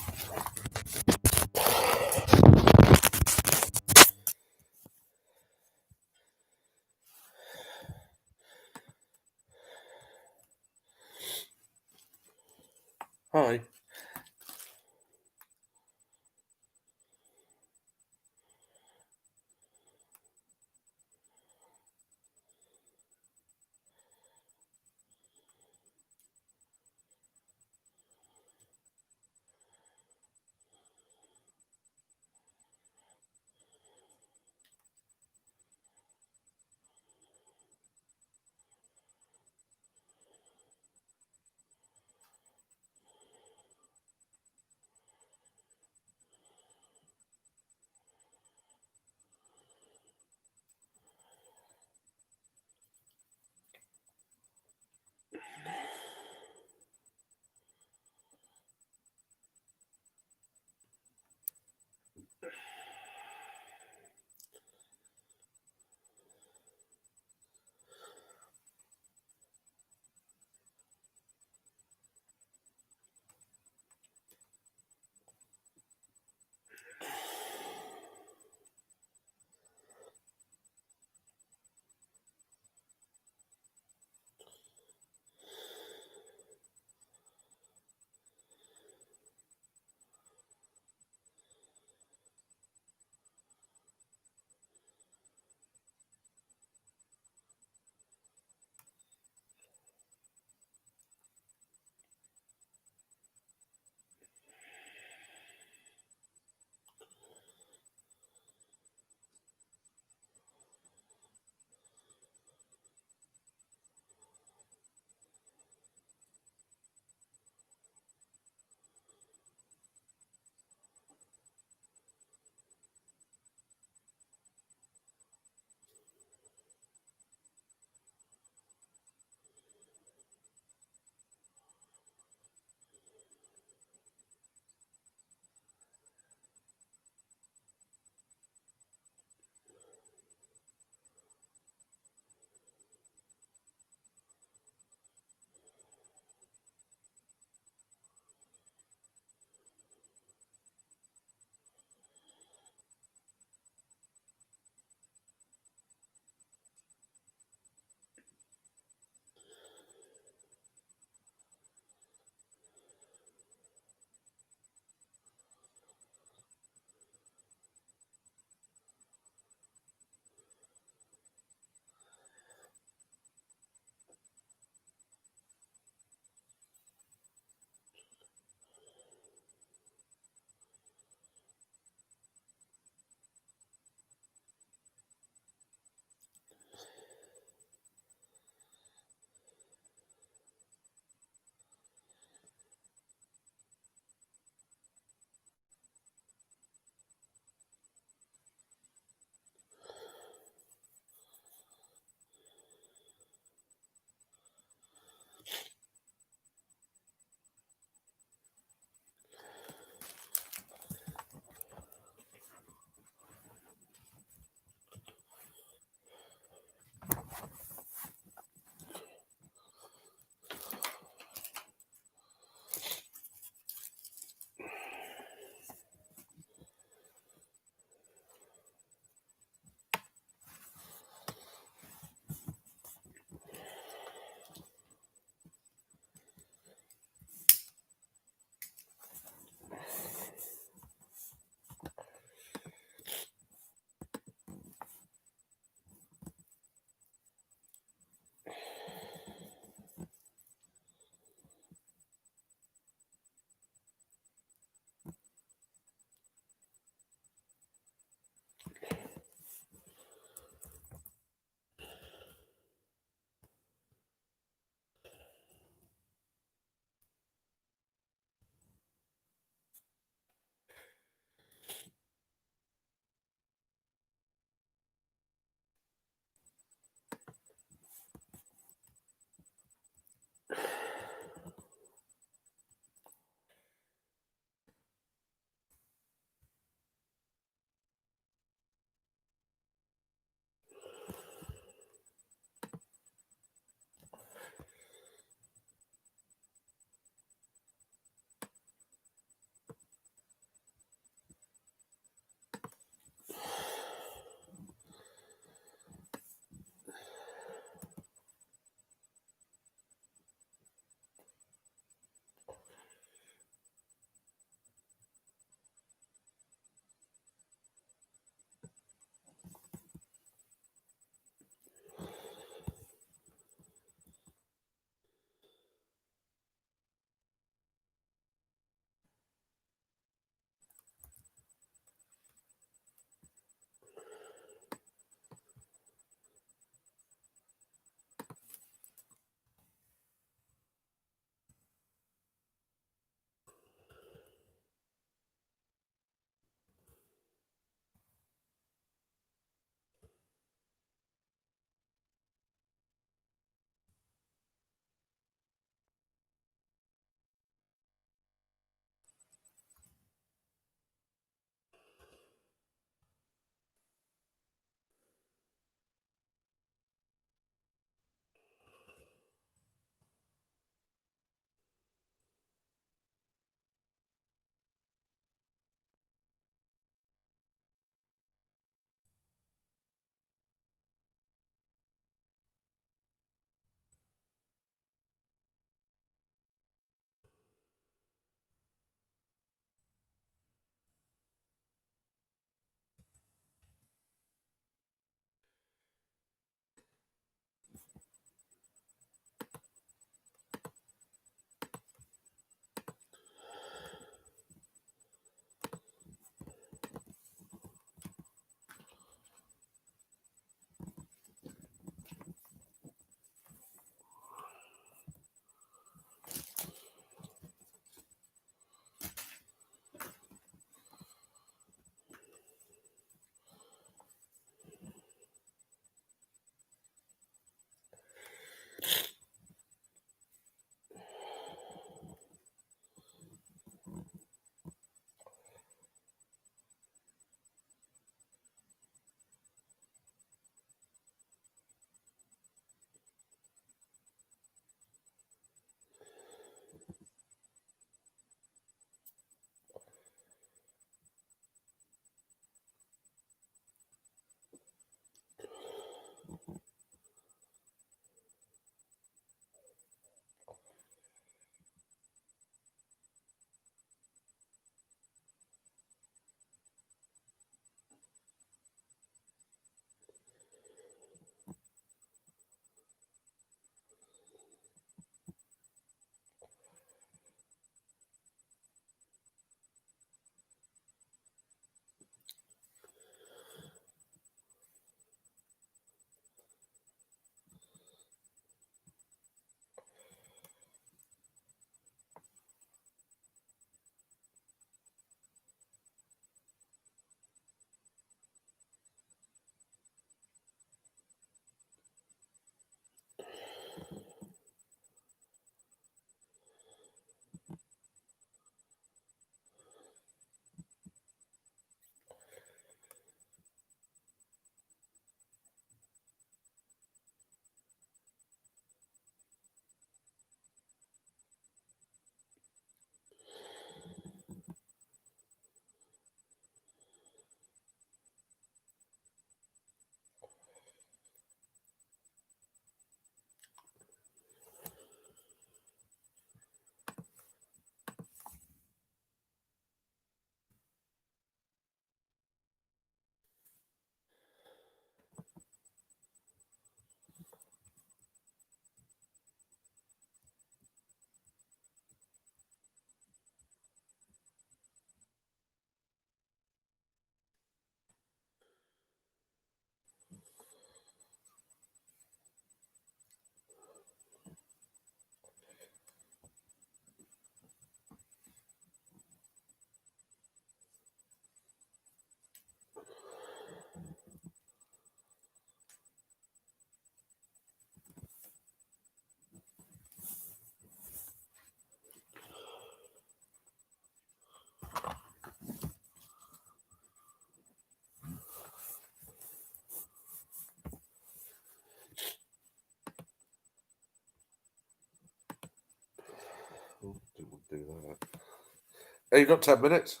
Hey, you got 10 minutes?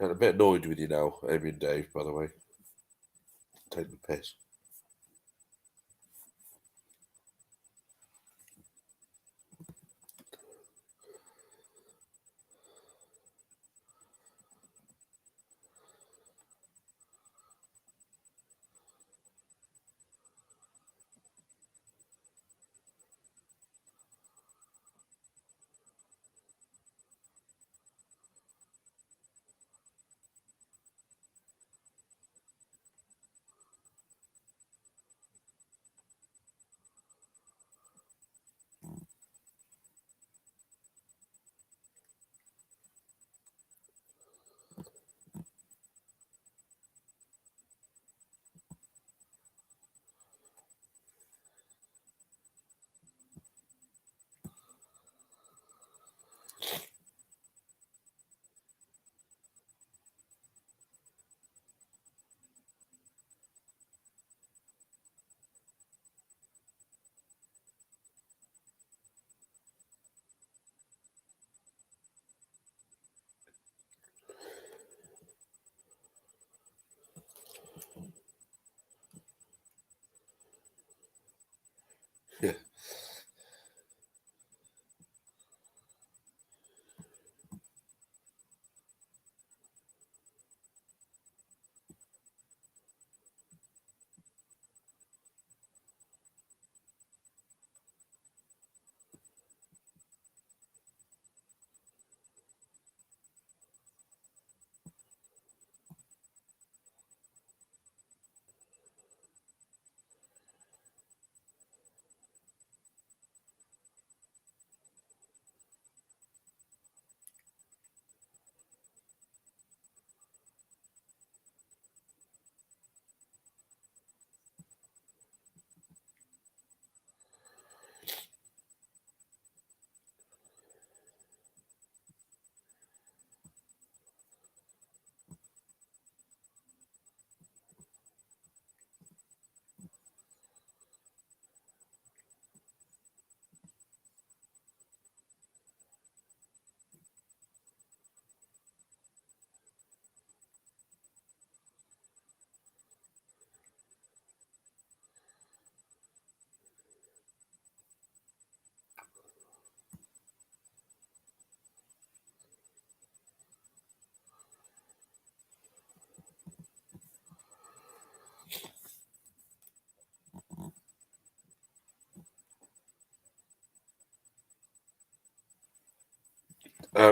I'm a bit annoyed with you now, Amy and Dave, by the way. Take the piss. Yeah.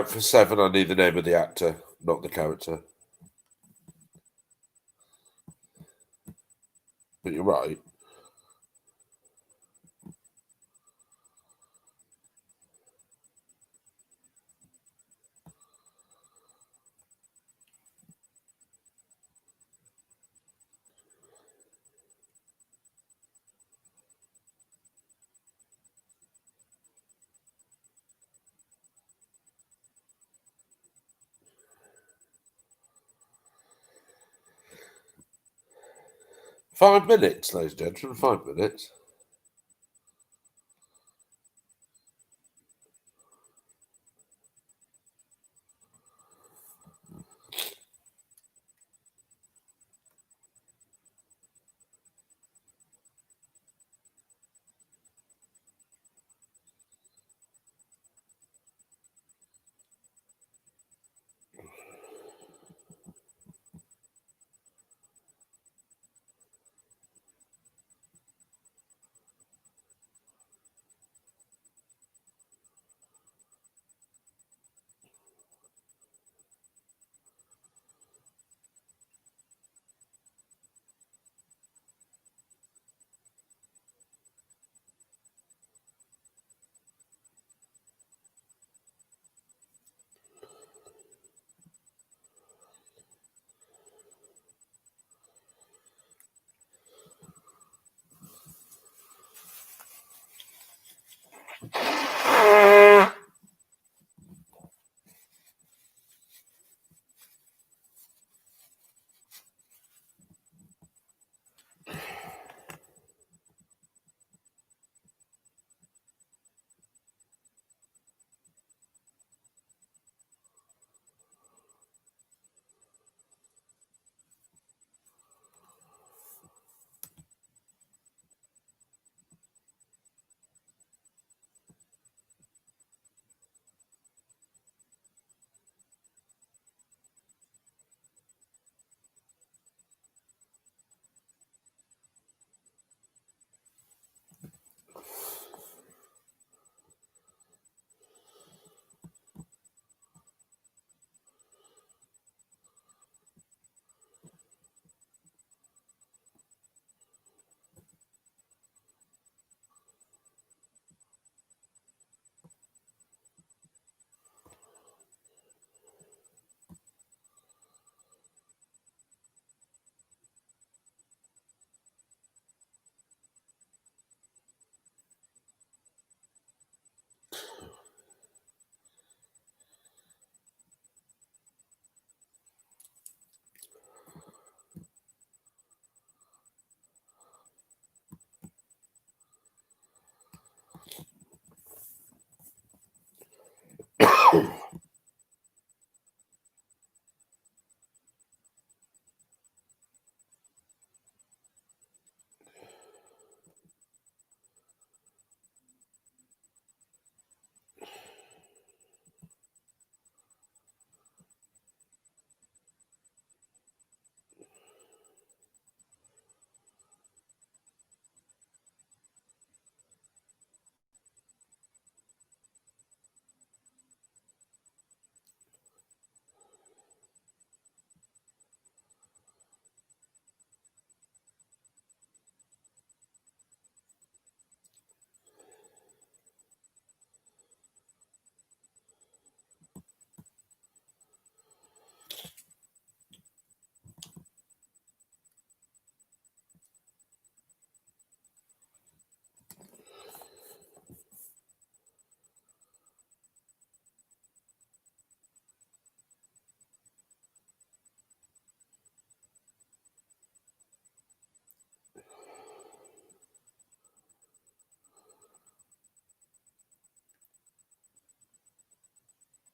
For 7, I need the name of the actor, not the character. But you're right. Five minutes, ladies and gentlemen. 5 minutes.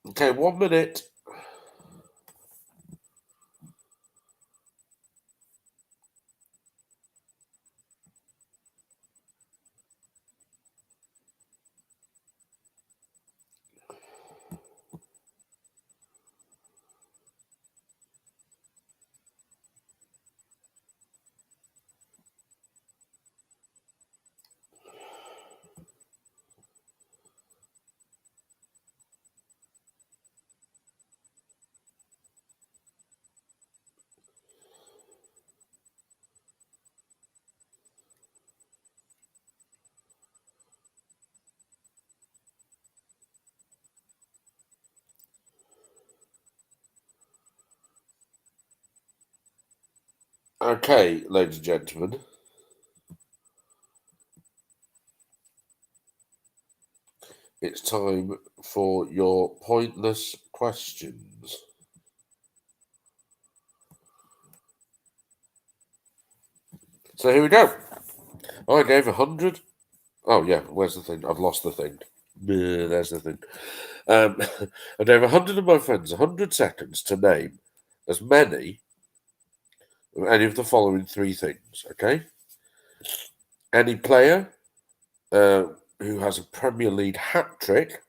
Okay, 1 minute. Okay, ladies and gentlemen. It's time for your pointless questions. So here we go. I gave 100. Oh, yeah, where's the thing? I've lost the thing. There's the thing. I gave 100 of my friends 100 seconds to name as many of any of the following three things, okay? Any player who has a Premier League hat trick,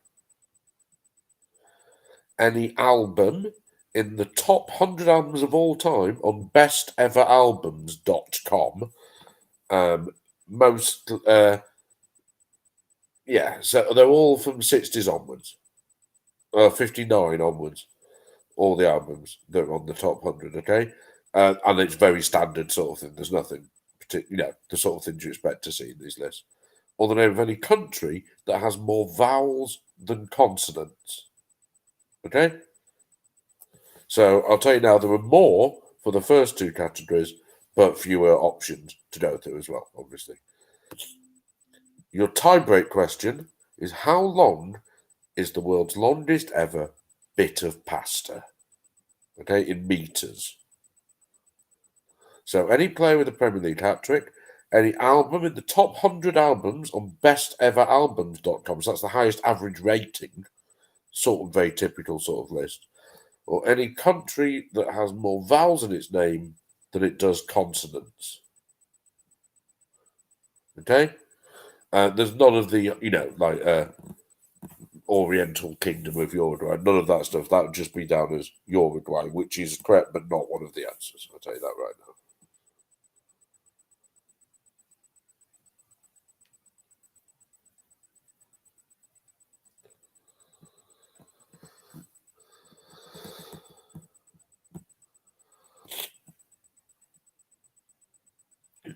any album in the top 100 albums of all time on besteveralbums.com. Most, yeah, so they're all from 60s onwards, 59 onwards, all the albums that are on the top 100, okay? And it's very standard sort of thing. There's nothing particular, the sort of things you expect to see in these lists. Or the name of any country that has more vowels than consonants, okay? So I'll tell you now, there are more for the first two categories, but fewer options to go through as well, obviously. Your tiebreak question is how long is the world's longest ever bit of pasta? Okay, in meters. So any player with a Premier League hat trick, any album in the top 100 albums on besteveralbums.com, so that's the highest average rating, sort of very typical sort of list, or any country that has more vowels in its name than it does consonants. Okay? There's none of the, Oriental Kingdom of Uruguay, none of that stuff. That would just be down as Uruguay, which is correct, but not one of the answers. I'll tell you that right now.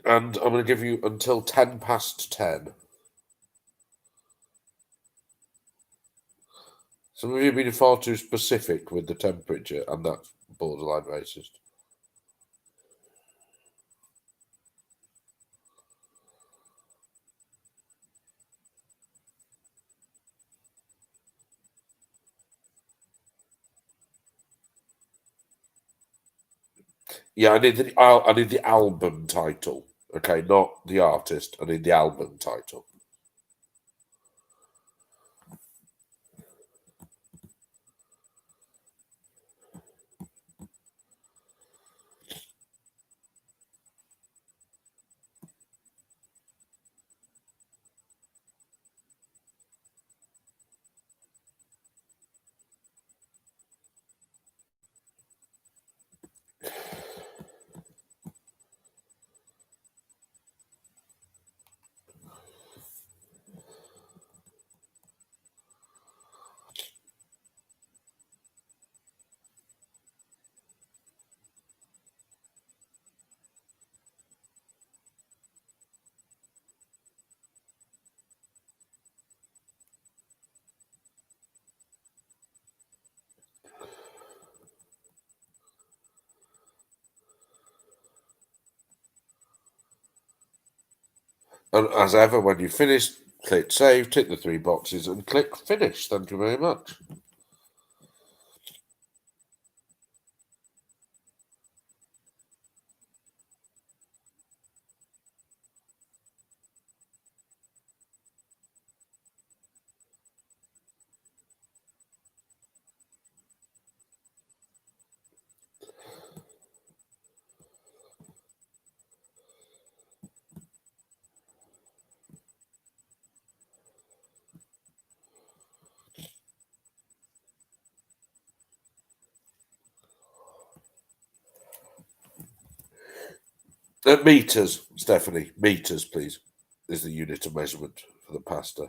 And I'm going to give you until 10 past 10. Some of you have been far too specific with the temperature, and that's borderline racist. Yeah, I need the album title. Okay, not the artist. I need the album title. And as ever, when you finish, click save, tick the three boxes, and click finish. Thank you very much. Meters, Stephanie. Meters, please, is the unit of measurement for the pasta.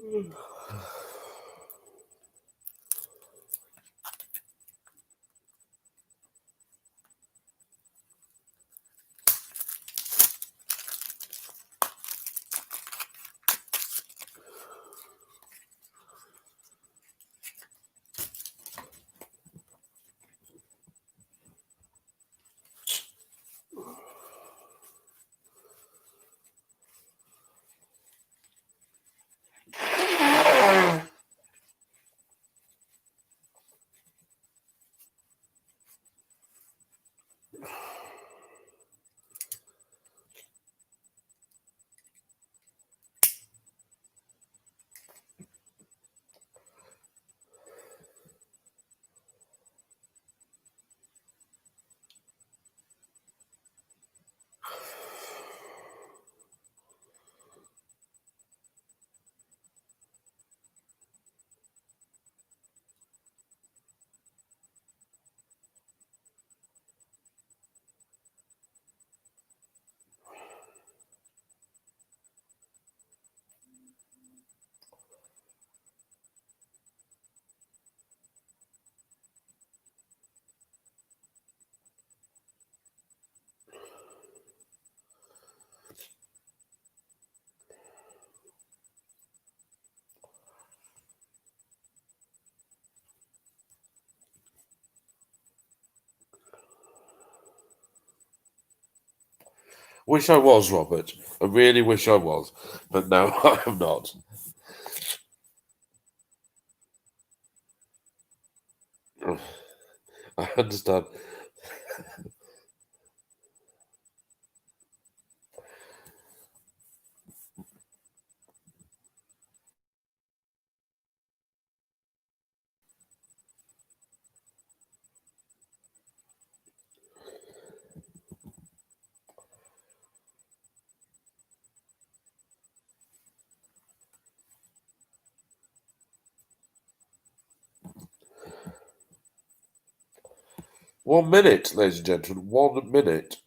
Mm. 'Wish I was, Robert. I really wish I was, but no, I am not. I understand. 1 minute, ladies and gentlemen. 1 minute.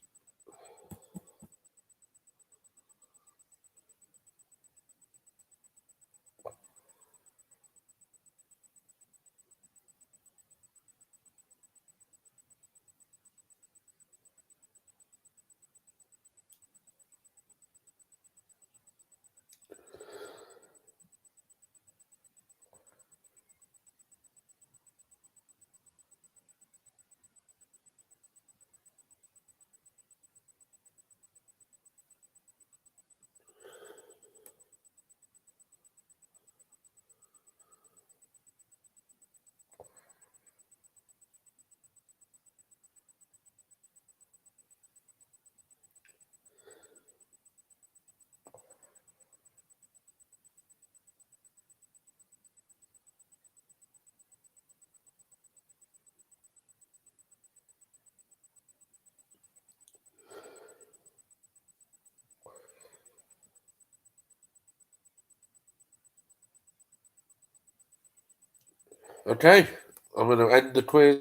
Okay, I'm going to end the quiz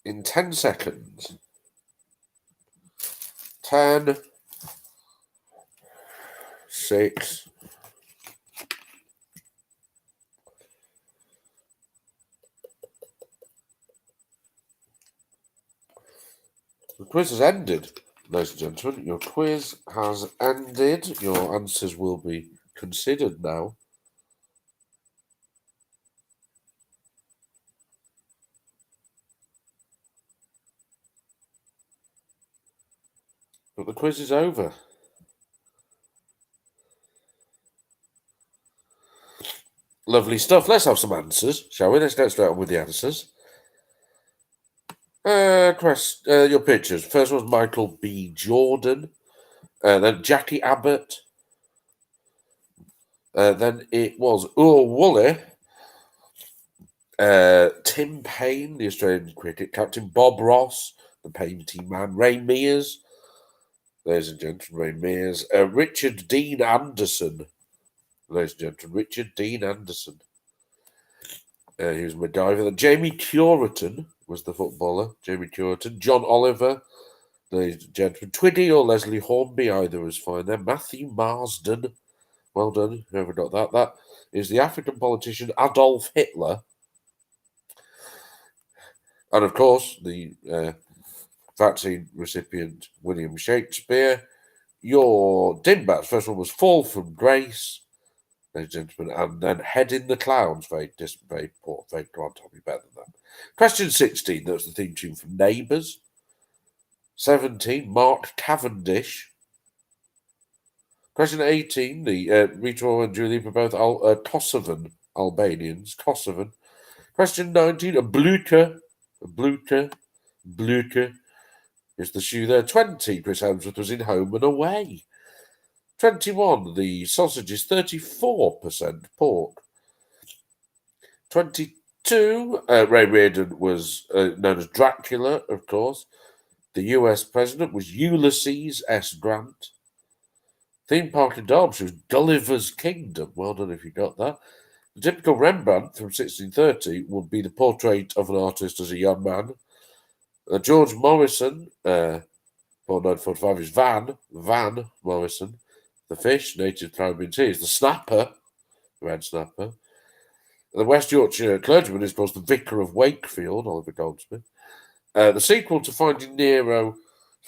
in 10 seconds. 10, 6, the quiz has ended, ladies and gentlemen. Your quiz has ended. Your answers will be considered now. But the quiz is over. Lovely stuff. Let's have some answers, shall we? Let's get straight on with the answers. Your pictures. First one was Michael B. Jordan. Then Jackie Abbott. Then it was Woolley. Tim Payne, the Australian cricket captain. Bob Ross, the painting man. Ray Mears. Ladies and gentlemen, Ray Mears. Richard Dean Anderson. Ladies and gentlemen, Richard Dean Anderson. He was MacGyver. Then Jamie Curitan was the footballer. Jamie Curitan. John Oliver. Ladies and gentlemen, Twiddy or Leslie Hornby, either was fine there. Matthew Marsden. Well done, whoever got that. That is the African politician Adolf Hitler. And of course, the vaccine recipient William Shakespeare. Your dingbats, first one was Fall from Grace, ladies and gentlemen, and then Head in the Clouds, very distant, very poor, very can't tell me better than that. Question 16, that was the theme tune from Neighbours. 17, Mark Cavendish. Question 18, the Rita and Julie were both Kosovan Albanians. Kosovan. Question 19, a Blucher is the shoe there. 20, Chris Hemsworth was in Home and Away. 21, the sausage is 34% pork. 22, Ray Reardon was known as Dracula, of course. The US president was Ulysses S. Grant. Theme park in Derbyshire was Gulliver's Kingdom. Well done if you got that. The typical Rembrandt from 1630 would be the portrait of an artist as a young man. George Morrison, born 1945, is Van Morrison. The fish, native Caribbean Sea, is the snapper, the red snapper. The West Yorkshire clergyman is, of course, the Vicar of Wakefield, Oliver Goldsmith. The sequel to Finding Nemo,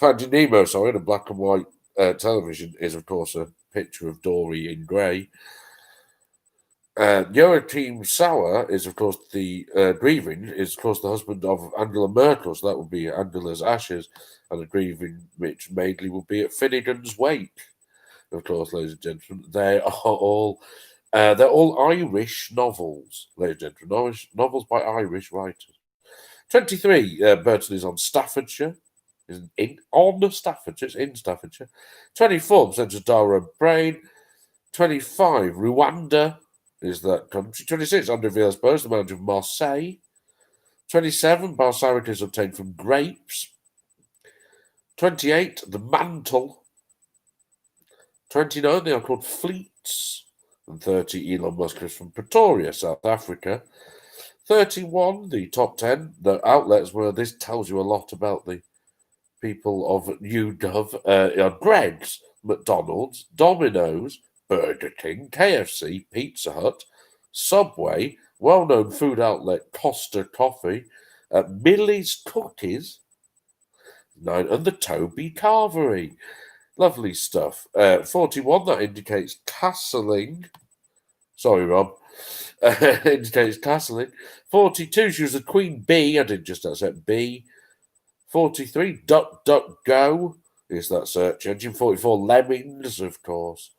in a black and white television is, of course, a picture of Dory in grey. Joachim Sauer is, of course, the grieving, is, of course, the husband of Angela Merkel, so that would be Angela's ashes, and the grieving Mitch Madeley will be at Finnegan's Wake. Of course, ladies and gentlemen, they're all Irish novels, ladies and gentlemen, Irish novels by Irish writers. 23, Burton is on Staffordshire. It's in Staffordshire. 24, Census Dara Brain. 25, Rwanda is that country. 26, Andre Villas-Boas, the manager of Marseille. 27, balsamic is obtained from grapes. 28, the mantle. 29, they are called fleets. And 30, Elon Musk is from Pretoria, South Africa. 31, the top 10, the outlets where this tells you a lot about the people of YouGov are Greggs, McDonald's, Domino's, Burger King, KFC, Pizza Hut, Subway, well-known food outlet Costa Coffee, Millie's Cookies, and the Toby Carvery. Lovely stuff. 41, that indicates castling. Sorry, Rob. Indicates castling. 42, she was the Queen Bee. I did just accept B. 43, Duck, Duck, Go is that search engine. 44, Lemmings, of course.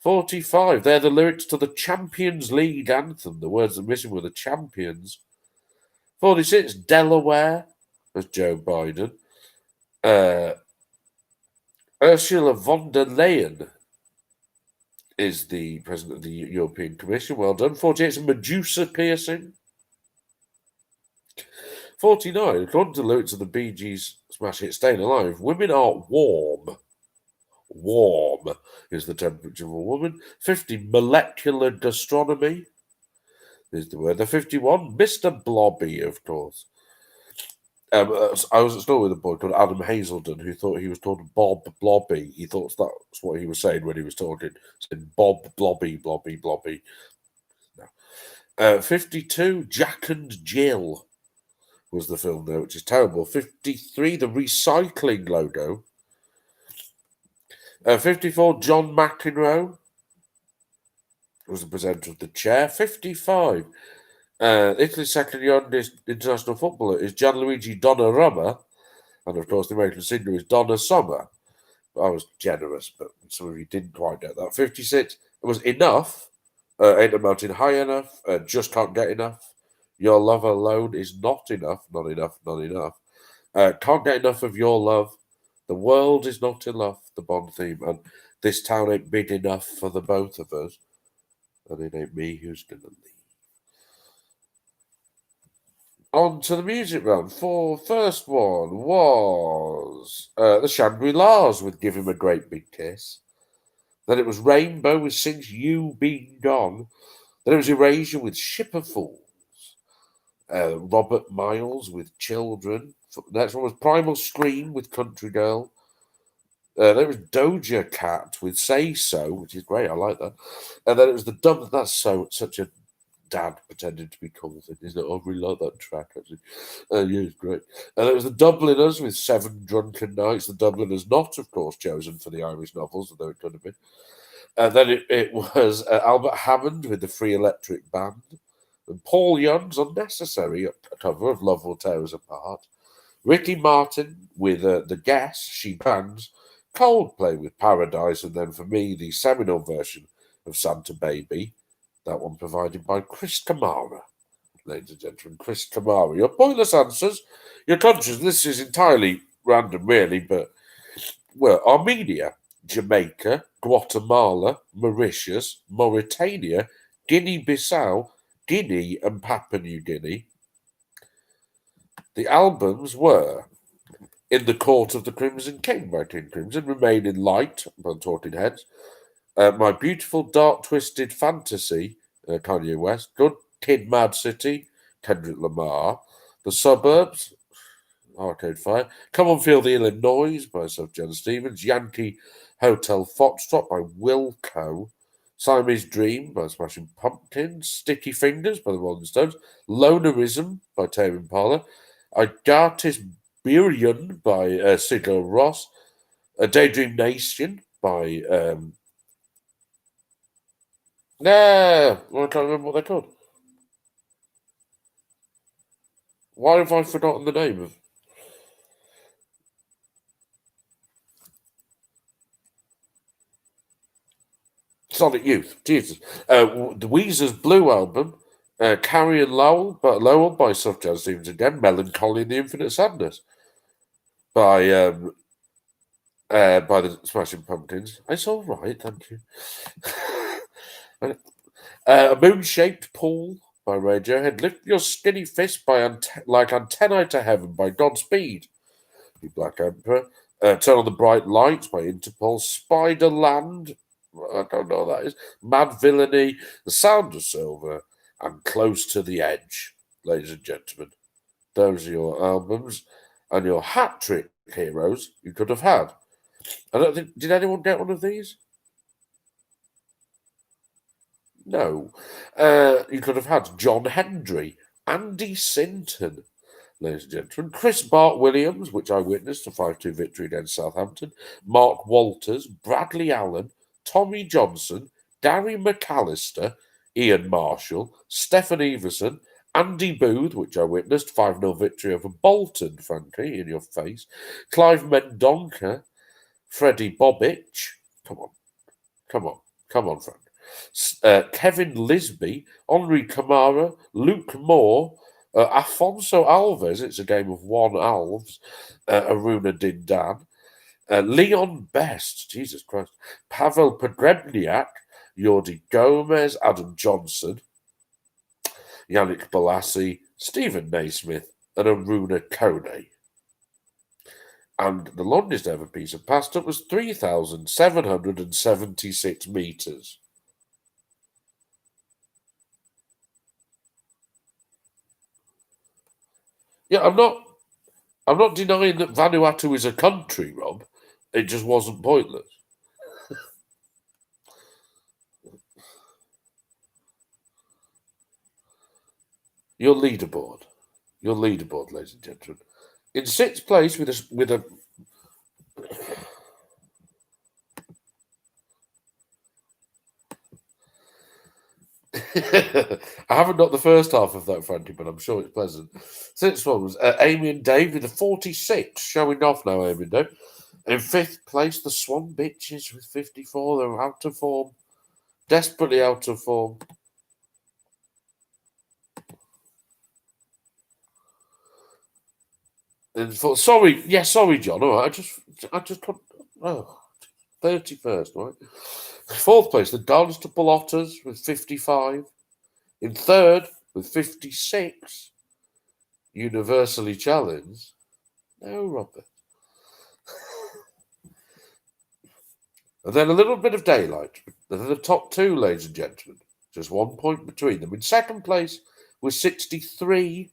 45, they're the lyrics to the Champions League anthem. The words that are missing were the champions. 46, Delaware, as Joe Biden. Ursula von der Leyen is the president of the European Commission. Well done. 48 is a Medusa piercing. 49, according to the lyrics of the Bee Gees' smash hit Staying Alive, women are warm. Warm is the temperature of a woman. 50, molecular gastronomy. is the word. The 51, Mr. Blobby, of course. I was at school with a boy called Adam Hazelden who thought he was called Bob Blobby. He thought that's what he was saying when he was talking. Said Bob Blobby, Blobby, Blobby. No. 52, Jack and Jill was the film there, which is terrible. 53, the recycling logo. 54, John McEnroe was the presenter of the chair. 55, Italy's second youngest international footballer is Gianluigi Donnarumma. And of course, the American singer is Donna Summer. I was generous, but some of you didn't quite get that. 56, it was enough. Ain't a mountain high enough. Just can't get enough. Your love alone is not enough. Not enough, not enough. Can't get enough of your love. The world is not enough, the Bond theme. And this town ain't big enough for the both of us. And it ain't me who's going to leave. On to the music round. First one was the Shangri-Las with Give Him a Great Big Kiss. Then it was Rainbow with Since You Been Gone. Then it was Erasure with Ship of Fools. Robert Miles with Children. The next one was Primal Scream with Country Girl. Then it was Doja Cat with Say So, which is great. I like that. And then it was the dub. That's such a dad pretending to be cool thing, isn't it? I really like that track, actually. Yeah, it's great. And it was the Dubliners with Seven Drunken Nights. The Dubliners not, of course, chosen for the Irish novels, although it could have been. And then it was Albert Hammond with the Free Electric Band. And Paul Young's Unnecessary cover of Love Will Tear Us Apart. Ricky Martin with The Guess, She Bangs. Coldplay with Paradise. And then for me, the seminal version of Santa Baby. That one provided by Chris Kamara. Ladies and gentlemen, Chris Kamara. Your pointless answers, your countries. This is entirely random, really, but well, Armenia, Jamaica, Guatemala, Mauritius, Mauritania, Guinea-Bissau, Guinea, and Papua New Guinea. The albums were In the Court of the Crimson King by King Crimson, Remain in Light by Talking Heads, My Beautiful Dark Twisted Fantasy, Kanye West, Good Kid, Mad City, Kendrick Lamar, The Suburbs, Arcade Fire, Come On Feel the Illinois by Sufjan Stevens, Yankee Hotel Foxtrot by Wilco, Siamese Dream by Smashing Pumpkins, Sticky Fingers by the Rolling Stones, Lonerism by Tame Impala, Agatis Burian by Sigur Ross, Daydream Nation by I can't remember what they're called. Why have I forgotten the name of Sonic Youth? Jesus. The Weezer's Blue album, Carrie and Lowell by Sufjan Stevens again, Melancholy and the Infinite Sadness by the Smashing Pumpkins. It's all right, thank you. A Moon-Shaped Pool by Radiohead, Lift Your Skinny Fist by Like Antennae to Heaven by Godspeed, you Black Emperor. Turn on the Bright Lights by Interpol, Spiderland, I don't know what that is, Mad Villainy, The Sound of Silver, and Close to the Edge. Ladies and gentlemen, those are your albums and your hat trick heroes you could have had. I don't think, did anyone get one of these? No. You could have had John Hendry, Andy Sinton, ladies and gentlemen, Chris Bart Williams, which I witnessed a 5-2 victory against Southampton, Mark Walters, Bradley Allen, Tommy Johnson, Gary McAllister, Ian Marshall, Stephen Everson, Andy Booth, which I witnessed, 5-0 victory over Bolton, Frankie, in your face, Clive Mendonca, Freddie Bobic, come on, Frank. Kevin Lisby, Henri Camara, Luke Moore, Afonso Alves, it's a game of one Alves, Aruna Dindan, Leon Best, Jesus Christ, Pavel Pogrebniak, Jordi Gomez, Adam Johnson, Yannick Balassi, Stephen Naismith, and Aruna Kone. And the longest ever piece of pasta was 3,776 metres. Yeah, I'm not denying that Vanuatu is a country, Rob. It just wasn't pointless. Your leaderboard. Your leaderboard, ladies and gentlemen. In sixth place with a I haven't got the first half of that, Frankie, but I'm sure it's pleasant. Sixth one was Amy and Dave with a 46, showing off now, Amy and Dave. In fifth place, the Swan Bitches with 54. They're out of form. Desperately out of form. Sorry, John. All right, I just put 31st, right? Fourth place, the Dunstable Otters with 55. In third, with 56, universally challenged. No, Robert. And then a little bit of daylight. They're the top two, ladies and gentlemen. Just 1 point between them. In second place with 63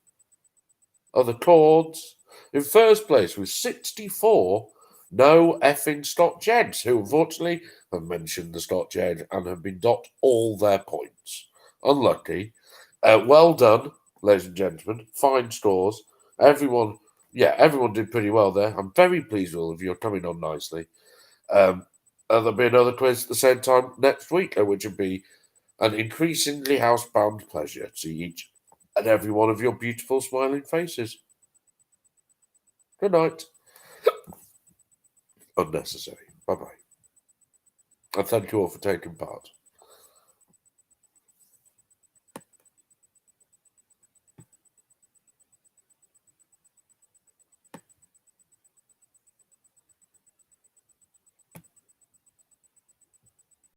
are the Chords. In first place with 64, no effing Scotch Eggs, who unfortunately have mentioned the Scotch Egg and have been docked all their points. Unlucky. Well done, ladies and gentlemen. Fine scores. Everyone did pretty well there. I'm very pleased with all of you. You're coming on nicely. And there'll be another quiz at the same time next week, which will be an increasingly housebound pleasure to see each and every one of your beautiful smiling faces. Good night. Unnecessary. Bye bye. And thank you all for taking part.